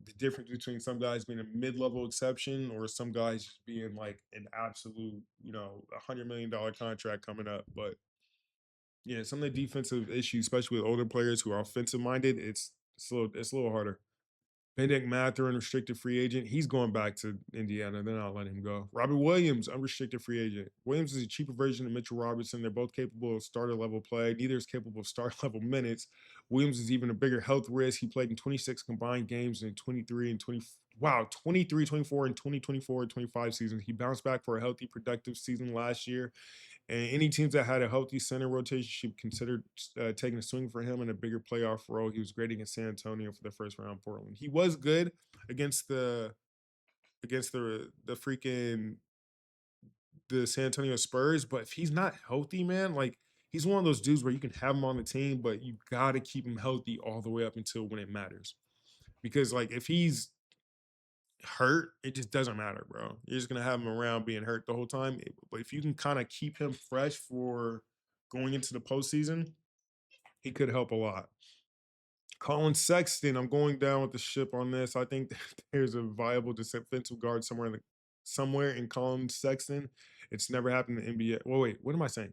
the difference between some guys being a mid-level exception or some guys just being like an absolute, $100 million contract coming up. But yeah, some of the defensive issues, especially with older players who are offensive minded, it's a little harder. Benedict Mather, unrestricted free agent. He's going back to Indiana. They're not letting him go. Robert Williams, unrestricted free agent. Williams is a cheaper version of Mitchell Robertson. They're both capable of starter level play. Neither is capable of starter level minutes. Williams is even a bigger health risk. He played in 26 combined games in 23, 24, and 2024 and 25 seasons. He bounced back for a healthy, productive season last year. And any teams that had a healthy center rotation should consider taking a swing for him in a bigger playoff role. He was great against San Antonio for the first round. Portland. He was good against the freaking the San Antonio Spurs, but if he's not healthy, man, like he's one of those dudes where you can have him on the team, but you got to keep him healthy all the way up until when it matters. Because like if he's hurt, it just doesn't matter, bro. You're just gonna have him around being hurt the whole time. But if you can kind of keep him fresh for going into the postseason, he could help a lot. Colin Sexton, I'm going down with the ship on this. I think there's a viable defensive guard somewhere in Colin Sexton. It's never happened in the NBA. Well, wait, what am I saying?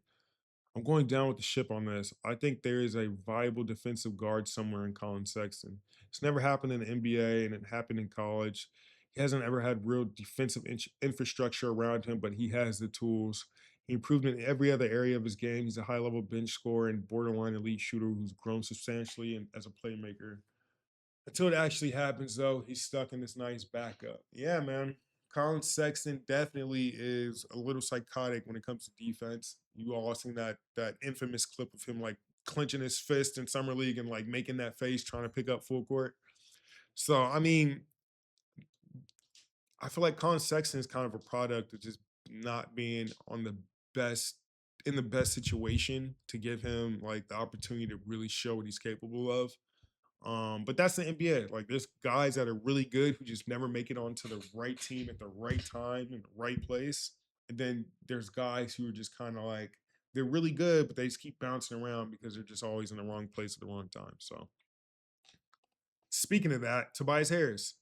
I'm going down with the ship on this. I think there is a viable defensive guard somewhere in Colin Sexton. It's never happened in the NBA, and it happened in college. He hasn't ever had real defensive infrastructure around him, but he has the tools. He improved in every other area of his game. He's a high-level bench scorer and borderline elite shooter who's grown substantially as a playmaker. Until it actually happens, though, he's stuck in this nice backup. Yeah, man. Colin Sexton definitely is a little psychotic when it comes to defense. You all seen that infamous clip of him like clenching his fist in summer league and like making that face trying to pick up full court. So I mean, I feel like Colin Sexton is kind of a product of just not being in the best situation to give him like the opportunity to really show what he's capable of. But that's the NBA. Like there's guys that are really good who just never make it onto the right team at the right time in the right place. And then there's guys who are just kind of like they're really good, but they just keep bouncing around because they're just always in the wrong place at the wrong time. So speaking of that, Tobias Harris.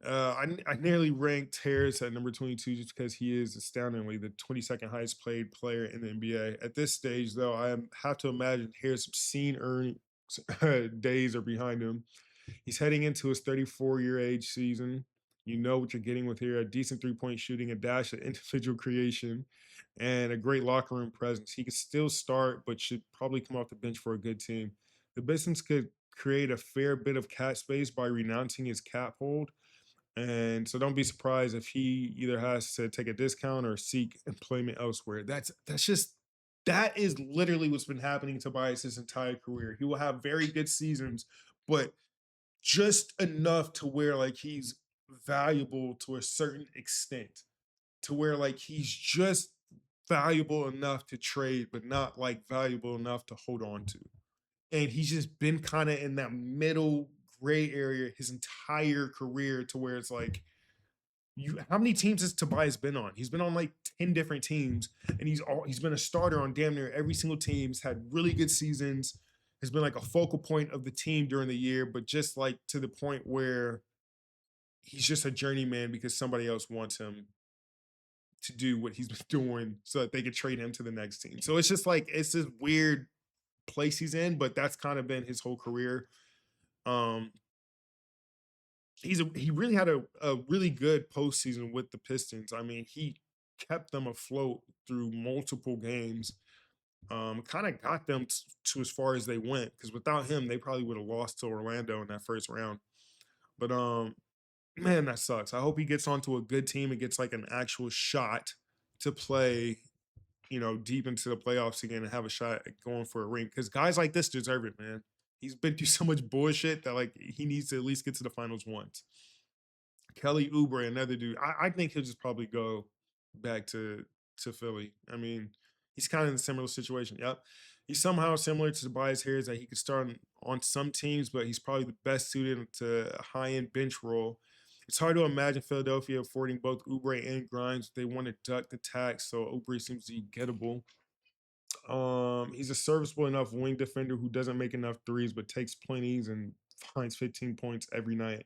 I nearly ranked Harris at number 22 just because he is astoundingly the 22nd highest paid player in the NBA. At this stage, though, have to imagine Harris' obscene earnings days are behind him. He's heading into his 34-year age season. You know what you're getting with here: a decent three-point shooting, a dash of individual creation, and a great locker room presence. He could still start, but should probably come off the bench for a good team. The Pistons could create a fair bit of cap space by renouncing his cap hold. And so don't be surprised if he either has to take a discount or seek employment elsewhere. That is literally what's been happening to Tobias his entire career. He will have very good seasons, but just enough to where like he's valuable to a certain extent, to where like he's just valuable enough to trade, but not like valuable enough to hold on to. And he's just been kind of in that middle gray area his entire career to where it's like how many teams has Tobias been on? He's been on like 10 different teams and he's been a starter on damn near every single team. He's had really good seasons, has been like a focal point of the team during the year, but just like to the point where he's just a journeyman because somebody else wants him to do what he's been doing so that they could trade him to the next team. So it's just like it's this weird place he's in, but that's kind of been his whole career. He really had a really good postseason with the Pistons. I mean, he kept them afloat through multiple games. kind of got them to as far as they went, because without him, they probably would have lost to Orlando in that first round. But man, that sucks. I hope he gets onto a good team and gets like an actual shot to play, deep into the playoffs again and have a shot at going for a ring. Because guys like this deserve it, man. He's been through so much bullshit that like he needs to at least get to the finals once. Kelly Oubre, another dude. I think he'll just probably go back to Philly. I mean, he's kind of in a similar situation. Yep. He's somehow similar to Tobias Harris, that he could start on some teams, but he's probably the best suited to a high-end bench role. It's hard to imagine Philadelphia affording both Oubre and Grimes. They want to duck the tax, so Oubre seems to be gettable. He's a serviceable enough wing defender who doesn't make enough threes, but takes plenties and finds 15 points every night.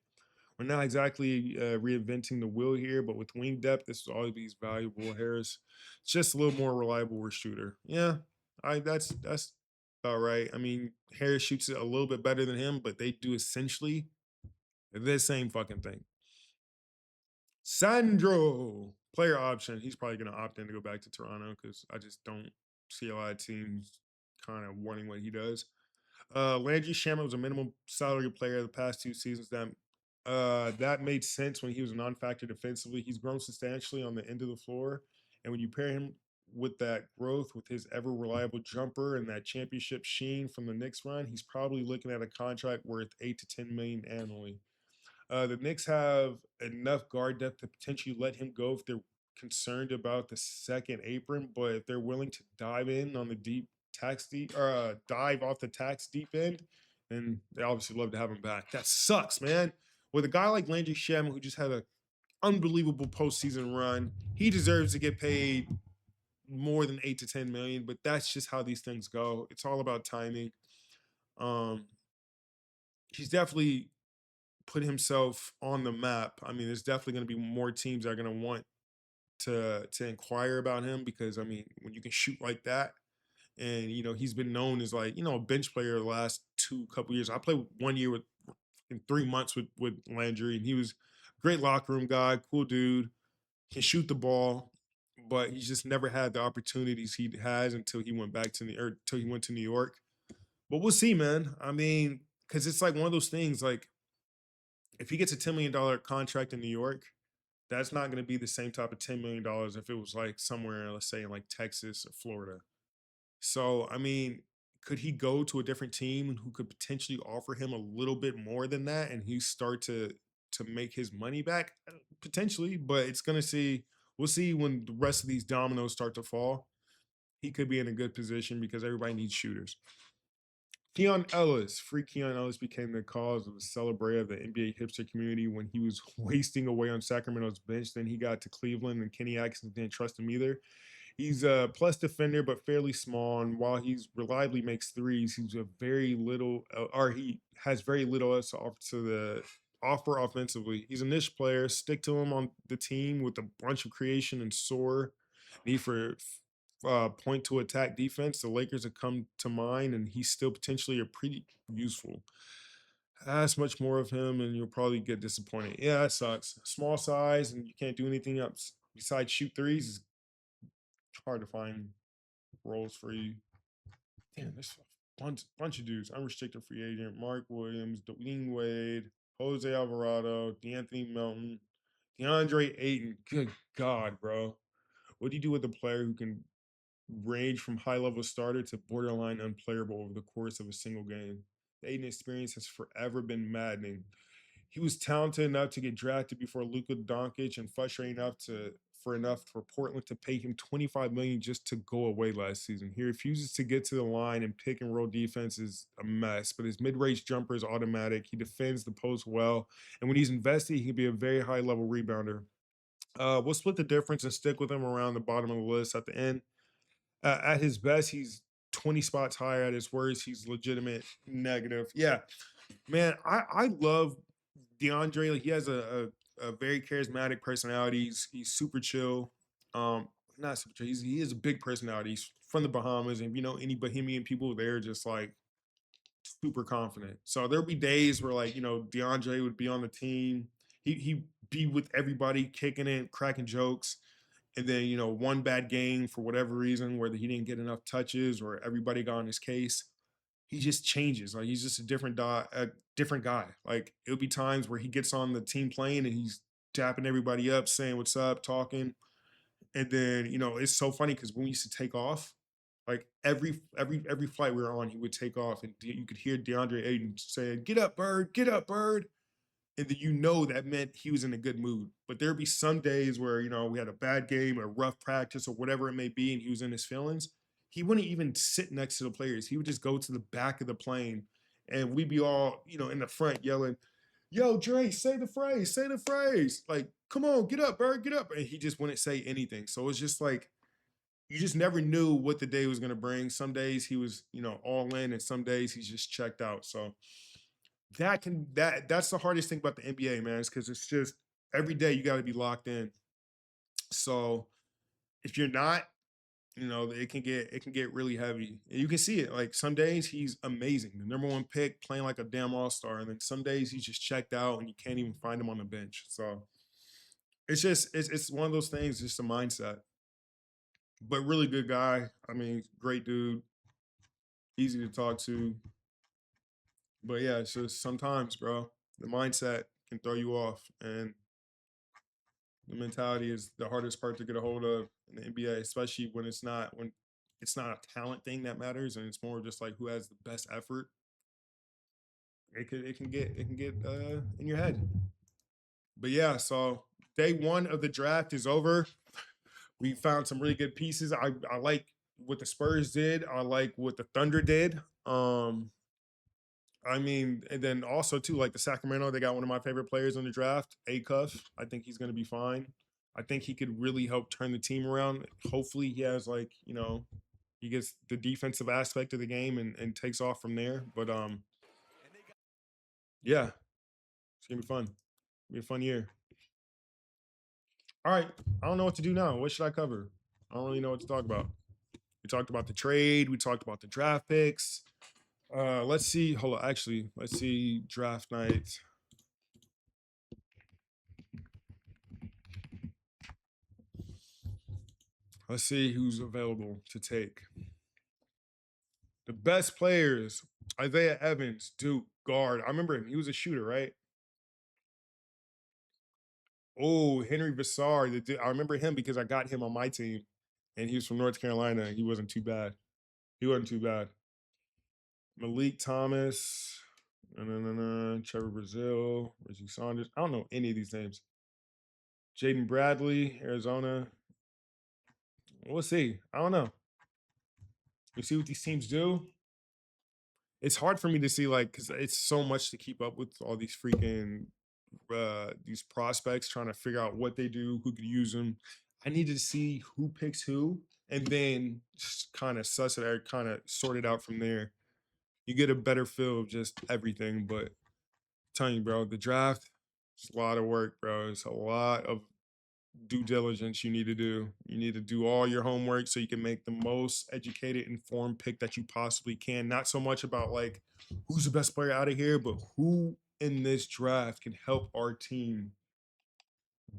We're not exactly reinventing the wheel here, but with wing depth, this will always be valuable. Harris, just a little more reliable shooter. Yeah, that's about right. I mean, Harris shoots it a little bit better than him, but they do essentially the same fucking thing. Sandro, player option. He's probably going to opt in to go back to Toronto because I just don't see a lot of teams kind of wanting what he does. Landry Shamet was a minimum salary player the past 2 seasons. That made sense when he was a non-factor defensively. He's grown substantially on the end of the floor, and when you pair him with that growth, with his ever reliable jumper and that championship sheen from the Knicks run, he's probably looking at a contract worth 8 to 10 million annually. The Knicks have enough guard depth to potentially let him go if they're concerned about the second apron, but if they're willing to dive in on the dive off the tax deep end, then they obviously love to have him back. That sucks, man. With a guy like Landry Shamet, who just had an unbelievable postseason run, he deserves to get paid more than 8 to 10 million, but that's just how these things go. It's all about timing. Um, he's definitely put himself on the map. I mean, there's definitely going to be more teams that are going to want to inquire about him, because I mean, when you can shoot like that, and he's been known as like a bench player the last couple years. I played 1 year in 3 months with Landry, and he was a great locker room guy, cool dude, can shoot the ball, but he's just never had the opportunities he has until he went until he went to New York. But we'll see, man. I mean, because it's like one of those things, like if he gets a $10 million contract in New York, that's not going to be the same type of $10 million if it was like somewhere, let's say in like Texas or Florida. So, I mean, could he go to a different team who could potentially offer him a little bit more than that, and he start to make his money back? Potentially, but we'll see when the rest of these dominoes start to fall. He could be in a good position because everybody needs shooters. Keon Ellis, free Keon Ellis became the cause of the celebration of the NBA hipster community when he was wasting away on Sacramento's bench. Then he got to Cleveland, and Kenny Atkinson didn't trust him either. He's a plus defender, but fairly small. And while he's reliably makes threes, he has very little else to offer offensively. He's a niche player. Stick to him on the team with a bunch of creation and need for point to attack defense. The Lakers have come to mind, and he's still potentially a pretty useful. Ask much more of him, and you'll probably get disappointed. Yeah, that sucks. Small size, and you can't do anything else besides shoot threes. It's hard to find roles for you. Damn, there's a bunch of dudes. Unrestricted free agent. Mark Williams, Dwayne Wade, Jose Alvarado, DeAnthony Melton, DeAndre Ayton. Good God, bro. What do you do with a player who can range from high-level starter to borderline unplayable over the course of a single game? The Ayton experience has forever been maddening. He was talented enough to get drafted before Luka Doncic, and frustrating enough for Portland to pay him $25 million just to go away last season. He refuses to get to the line, and pick and roll defense is a mess, but his mid-range jumper is automatic. He defends the post well, and when he's invested, he can be a very high-level rebounder. We'll split the difference and stick with him around the bottom of the list at the end. At his best, he's 20 spots higher. At his worst, he's legitimate negative. Yeah, man, I love DeAndre. Like, he has a very charismatic personality. He's super chill. Not super chill. He is a big personality. He's from the Bahamas, and any Bahamian people, they're just like super confident. So there'll be days where like DeAndre would be on the team. He'd be with everybody, kicking it, cracking jokes. And then, you know, one bad game for whatever reason, whether he didn't get enough touches or everybody got on his case, he just changes. Like he's just a different guy. Like it'll be times where he gets on the team plane and he's tapping everybody up, saying what's up, talking. And then, you know, it's so funny because when we used to take off, like every flight we were on, he would take off and you could hear DeAndre Ayton saying, "Get up, Bird, get up, Bird." And then you know that meant he was in a good mood. But there'd be some days where, you know, we had a bad game, a rough practice, or whatever it may be, and he was in his feelings. He wouldn't even sit next to the players. He would just go to the back of the plane, and we'd be all, you know, in the front yelling, "Yo, Dre, say the phrase, say the phrase." Like, "Come on, get up, Bird, get up." And he just wouldn't say anything. So it's just like, you just never knew what the day was going to bring. Some days he was, you know, all in, and some days he's just checked out. So that's the hardest thing about the NBA, man, is because it's just every day you got to be locked in. So if you're not, you know, it can get really heavy. And you can see it. Like some days he's amazing, the number one pick, playing like a damn all-star, and then some days he's just checked out and you can't even find him on the bench. So it's one of those things, just a mindset. But really good guy. I mean, great dude, easy to talk to. But yeah, it's just sometimes, bro, the mindset can throw you off, and the mentality is the hardest part to get a hold of in the NBA, especially when it's not a talent thing that matters, and it's more just like who has the best effort. It can get in your head. But yeah, so day one of the draft is over. We found some really good pieces. I like what the Spurs did. I like what the Thunder did. I mean, and then also too, like the Sacramento, they got one of my favorite players in the draft, Acuff. I think he's going to be fine. I think he could really help turn the team around. Hopefully, he has like, you know, he gets the defensive aspect of the game and takes off from there. But yeah, it's gonna be fun. It'll be a fun year. All right, I don't know what to do now. What should I cover? I don't really know what to talk about. We talked about the trade. We talked about the draft picks. Let's see. Hold on. Actually, let's see draft night. Let's see who's available to take. The best players: Isaiah Evans, Duke, guard. I remember him. He was a shooter, right? Oh, Henry Vassar. I remember him because I got him on my team, and he was from North Carolina. He wasn't too bad. He wasn't too bad. Malik Thomas, Trevor Brazil, Reggie Saunders. I don't know any of these names. Jaden Bradley, Arizona. We'll see. I don't know. We see what these teams do. It's hard for me to see, like, because it's so much to keep up with all these freaking these prospects, trying to figure out what they do, who could use them. I need to see who picks who, and then just kind of suss it out, kind of sort it out from there. You get a better feel of just everything. But I'm telling you, bro, the draft, it's a lot of work, bro. It's a lot of due diligence you need to do. You need to do all your homework so you can make the most educated, informed pick that you possibly can. Not so much about like who's the best player out of here, but who in this draft can help our team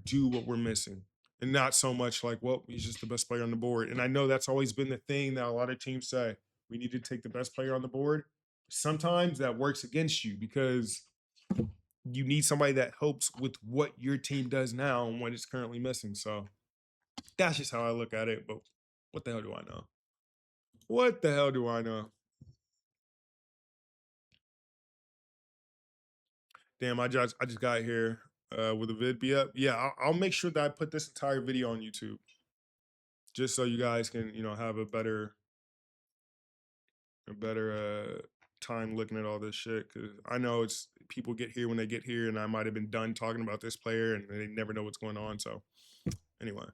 do what we're missing. And not so much like, well, he's just the best player on the board. And I know that's always been the thing that a lot of teams say. We need to take the best player on the board. Sometimes that works against you because you need somebody that helps with what your team does now and what it's currently missing. So that's just how I look at it. But what the hell do I know? What the hell do I know? Damn, I just got here. Will the vid be up? Yeah, I'll make sure that I put this entire video on YouTube, just so you guys can, you know, have a better time looking at all this shit. Because I know it's people get here when they get here, and I might have been done talking about this player, and they never know what's going on. So anyway,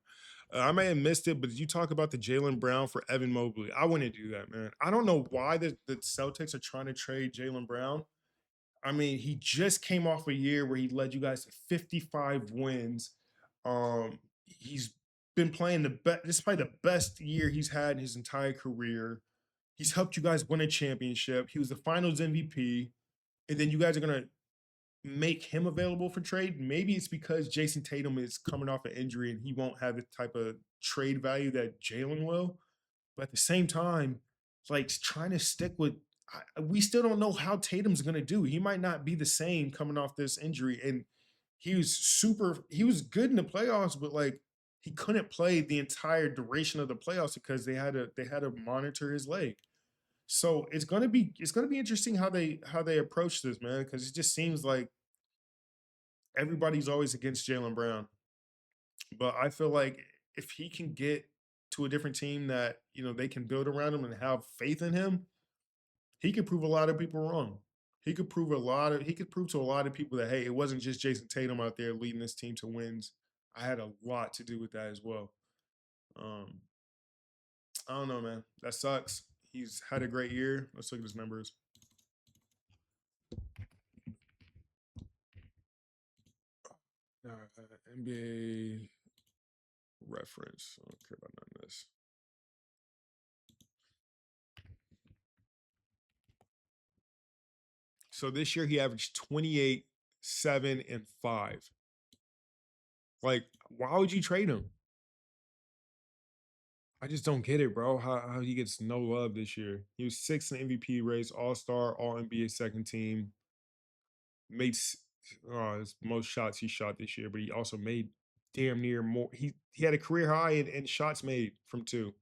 I may have missed it, but did you talk about the Jaylen Brown for Evan Mobley? I wouldn't do that, man. I don't know why the Celtics are trying to trade Jaylen Brown. I mean, he just came off a year where he led you guys to 55 wins. He's been playing the best. This is probably the best year he's had in his entire career. He's helped you guys win a championship. He was the Finals MVP, and then you guys are gonna make him available for trade. Maybe it's because Jason Tatum is coming off an injury and he won't have the type of trade value that Jalen will. But at the same time, like trying to stick with, we still don't know how Tatum's going to do. He might not be the same coming off this injury. And he was good in the playoffs, but like he couldn't play the entire duration of the playoffs because they had to monitor his leg. So it's gonna be interesting how they approach this, man, because it just seems like everybody's always against Jalen Brown. But I feel like if he can get to a different team that they can build around him and have faith in him, he could prove a lot of people wrong. He could prove to a lot of people that, hey, it wasn't just Jason Tatum out there leading this team to wins. I had a lot to do with that as well. I don't know, man. That sucks. He's had a great year. Let's look at his numbers. NBA reference. I don't care about none of this. So this year he averaged 28, 7, and 5. Like, why would you trade him? I just don't get it, bro. How he gets no love this year. He was 6th in the MVP race, All-Star, All-NBA second team. Made his most shots he shot this year, but he also made damn near more. He had a career high in shots made from 2.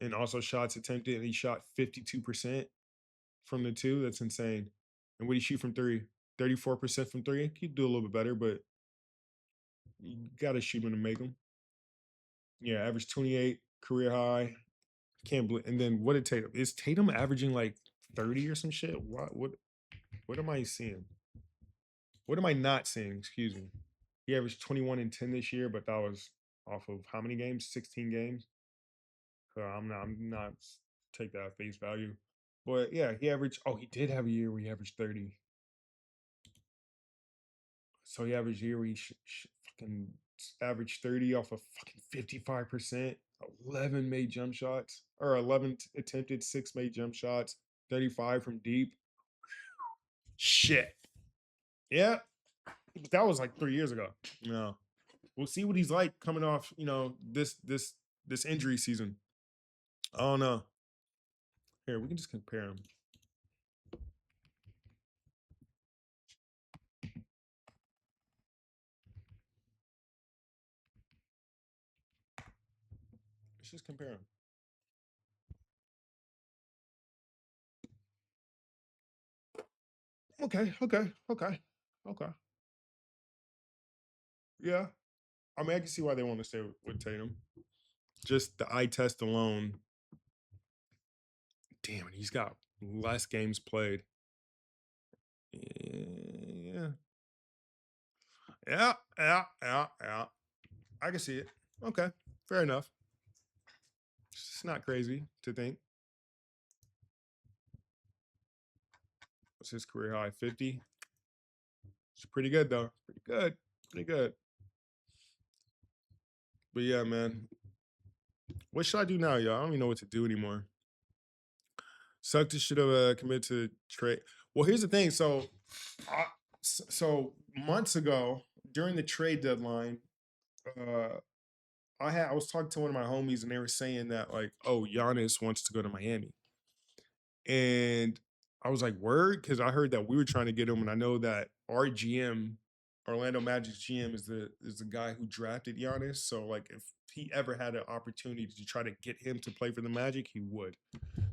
And also shots attempted, and he shot 52% from the 2. That's insane. And what did he shoot from 3? 34% from 3. He'd do a little bit better, but you gotta shoot him to make them. Yeah, average 28, career high. Can't believe. And then what did Tatum? Is Tatum averaging like 30 or some shit? What am I seeing? What am I not seeing? Excuse me. He averaged 21 and 10 this year, but that was off of how many games? 16 games. So I'm not take that at face value. But yeah, he averaged. Oh, he did have a year where he averaged 30. So he averaged a year where he fucking averaged 30 off of fucking 55%. 11 made jump shots, or 11 attempted, 6 made jump shots, 35 from deep. Shit. Yeah. But that was like 3 years ago. No. We'll see what he's like coming off, this injury season. I don't know. Here, we can just compare him. Let's just compare him. Okay. Yeah. I mean, I can see why they want to stay with Tatum. Just the eye test alone. Damn it, he's got less games played. Yeah. I can see it. Okay, fair enough. It's not crazy to think. What's his career high? 50. It's pretty good though. Pretty good. But yeah, man. What should I do now, y'all? I don't even know what to do anymore. Sucked should have committed to trade. Well, here's the thing. So months ago during the trade deadline, I was talking to one of my homies and they were saying that like, oh, Giannis wants to go to Miami. And I was like, word? Because I heard that we were trying to get him, and I know that our GM, Orlando Magic's GM, is the guy who drafted Giannis. So like, if he ever had an opportunity to try to get him to play for the Magic, he would.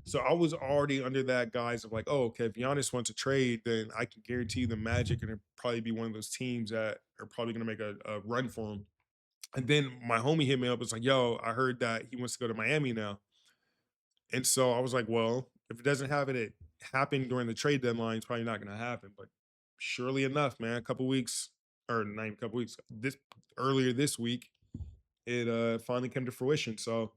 So I was already under that guise of like, oh, okay, if Giannis wants to trade, then I can guarantee the Magic are going to probably be one of those teams that are probably going to make a run for him. And then my homie hit me up. It's like, yo, I heard that he wants to go to Miami now. And so I was like, well, if it doesn't happen during the trade deadline, it's probably not going to happen. But surely enough, man, not even a couple weeks, earlier this week, it finally came to fruition. So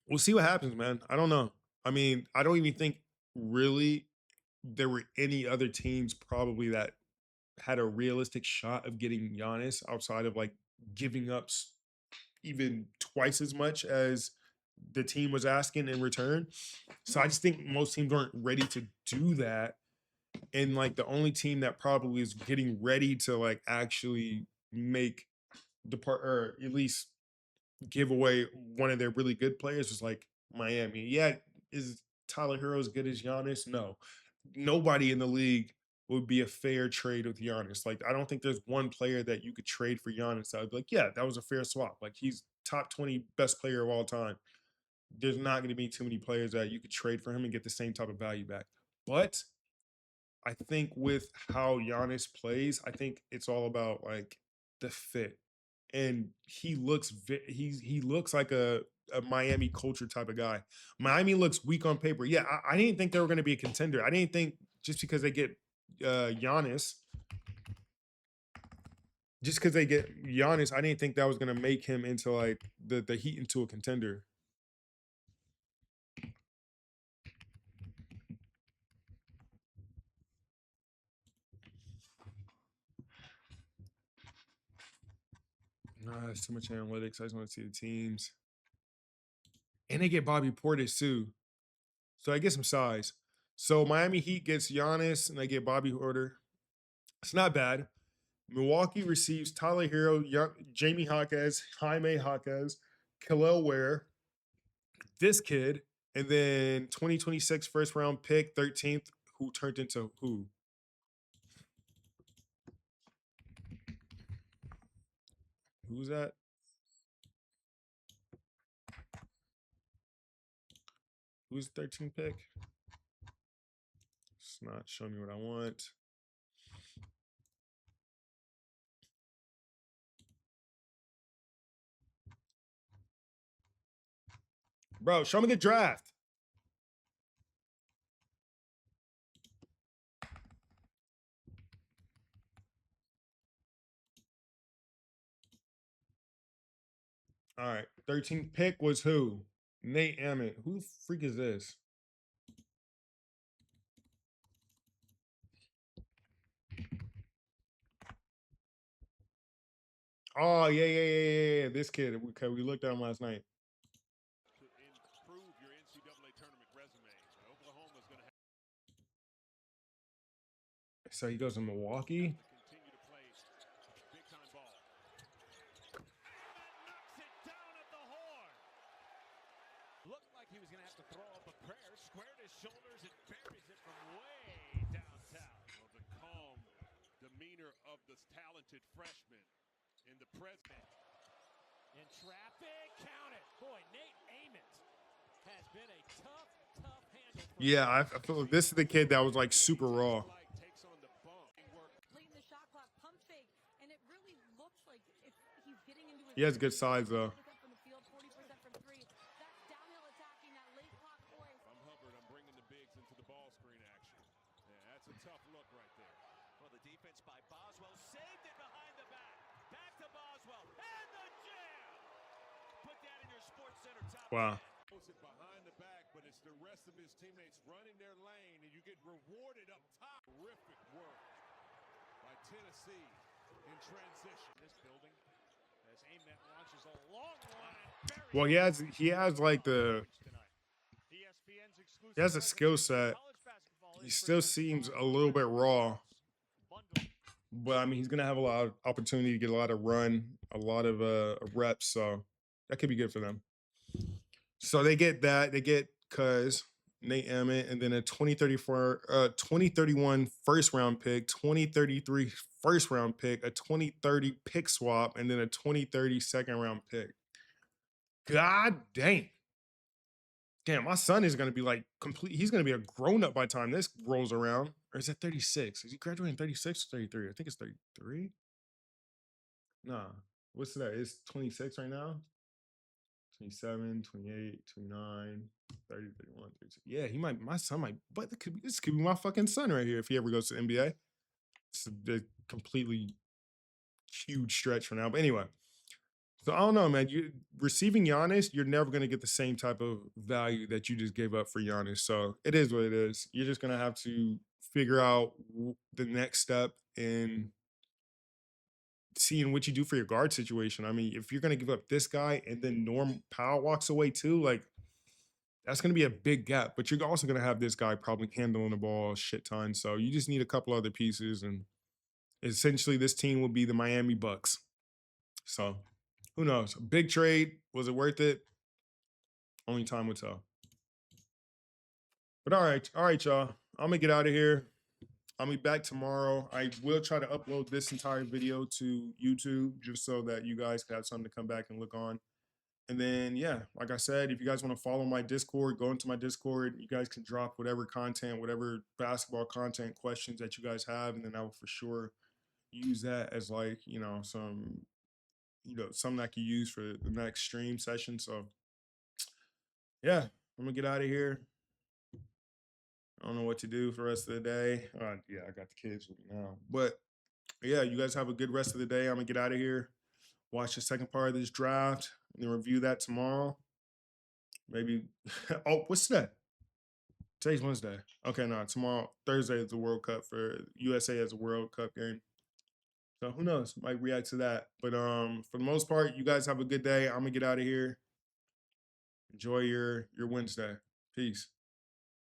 we'll see what happens, man. I don't know. I mean, I don't even think really there were any other teams probably that had a realistic shot of getting Giannis outside of like giving up even twice as much as the team was asking in return. So I just think most teams weren't ready to do that. and like the only team that probably is getting ready to like actually make depart or at least give away one of their really good players is like Miami. Yeah, is Tyler Hero as good as Giannis? No. Nobody in the league would be a fair trade with Giannis. Like, I don't think there's one player that you could trade for Giannis. I'd be like, yeah, that was a fair swap. Like, he's top 20 best player of all time. There's not going to be too many players that you could trade for him and get the same type of value back. But I think with how Giannis plays, I think it's all about like the fit. And he looks he looks like a Miami culture type of guy. Miami looks weak on paper. Yeah, I didn't think they were going to be a contender. I didn't think just because they get Giannis, just because they get Giannis, I didn't think that was going to make him into like the Heat into a contender. Nah, it's too much analytics. I just want to see the teams. And they get Bobby Portis too. So I get some size. So Miami Heat gets Giannis and they get Bobby Porter. It's not bad. Milwaukee receives Tyler Hero, Jamie Jaquez, Jaime Jaquez, Khalil Ware, this kid, and then 2026 first round pick, 13th, who turned into who? Who's that? Who's the 13th pick? It's not showing me what I want. Bro, show me the draft. All right. 13th pick was who? Nate Emmett. Who the freak is this? Oh, yeah. This kid. Okay, we looked at him last night. To improve your NCAA tournament resume. Oklahoma's going to have So he goes to Milwaukee. to continue to play big-time ball. And knocks it down at the horn. Looked like he was going to have to throw up a prayer, squared his shoulders, and buries it from way downtown. Well, the calm demeanor of this talented freshman in the present. In traffic, count it. Boy, Nate Emmett has been a tough handle. Yeah, I feel like this is the kid that was like super raw. Takes on the bump. Late in the shot clock, pump fake, and it really looks like he's getting into his. He has good size though. From the field, 40% from three. That's downhill attacking that late clock poise. From Hubbard, I'm bringing the bigs into the ball screen action. Yeah, that's a tough look right there. Well, the defense by Boswell saved it behind the back. Back to Boswell. And the jam. Put that in your Sports Center top. Wow. Throws it behind the back, but it's the rest of his teammates running their lane, and you get rewarded up top. Terrific work by Tennessee in transition. This building, as Emmett launches a long line. Well, he has like he has a skill set. He still seems a little bit raw. But I mean, he's gonna have a lot of opportunity to get a lot of run, a lot of reps, so that could be good for them. So they get that, they get Cuz, Nate Emmett, and then a 2031 first round pick, 2033 first round pick, a 2030 pick swap, and then a 2030 second round pick. God dang. Damn, my son is gonna be like he's gonna be a grown-up by the time this rolls around. Or is it 36? Is he graduating 36 or 33? I think it's 33. Nah. What's that? It's 26 right now. 27, 28, 29, 30, 31, 32. Yeah, my son might, but this could be my fucking son right here if he ever goes to the NBA. It's a completely huge stretch for now. But anyway, so I don't know, man. You receiving Giannis, you're never going to get the same type of value that you just gave up for Giannis. So it is what it is. You're just going to have to figure out the next step in seeing what you do for your guard situation. I mean, if you're going to give up this guy and then Norm Powell walks away too, like That's going to be a big gap, but you're also going to have this guy probably handling the ball a shit ton. So you just need a couple other pieces, and essentially this team will be the Miami Bucks. So who knows? A big trade. Was it worth it? Only time will tell. But all right, y'all. I'm gonna get out of here. I'll be back tomorrow. I will try to upload this entire video to YouTube just so that you guys can have something to come back and look on. And then, yeah, like I said, if you guys want to follow my Discord, go into my Discord. You guys can drop whatever content, whatever basketball content questions that you guys have, and then I will for sure use that as like, something I can use for the next stream session. So, yeah, I'm gonna get out of here. I don't know what to do for the rest of the day. Yeah, I got the kids with me now. But yeah, you guys have a good rest of the day. I'm gonna get out of here. Watch the second part of this draft and then review that tomorrow. Maybe oh, what's that? Today's Wednesday. Okay, no, tomorrow, Thursday is the World Cup for USA as a World Cup game. So who knows? Might react to that. But for the most part, you guys have a good day. I'm gonna get out of here. Enjoy your Wednesday. Peace.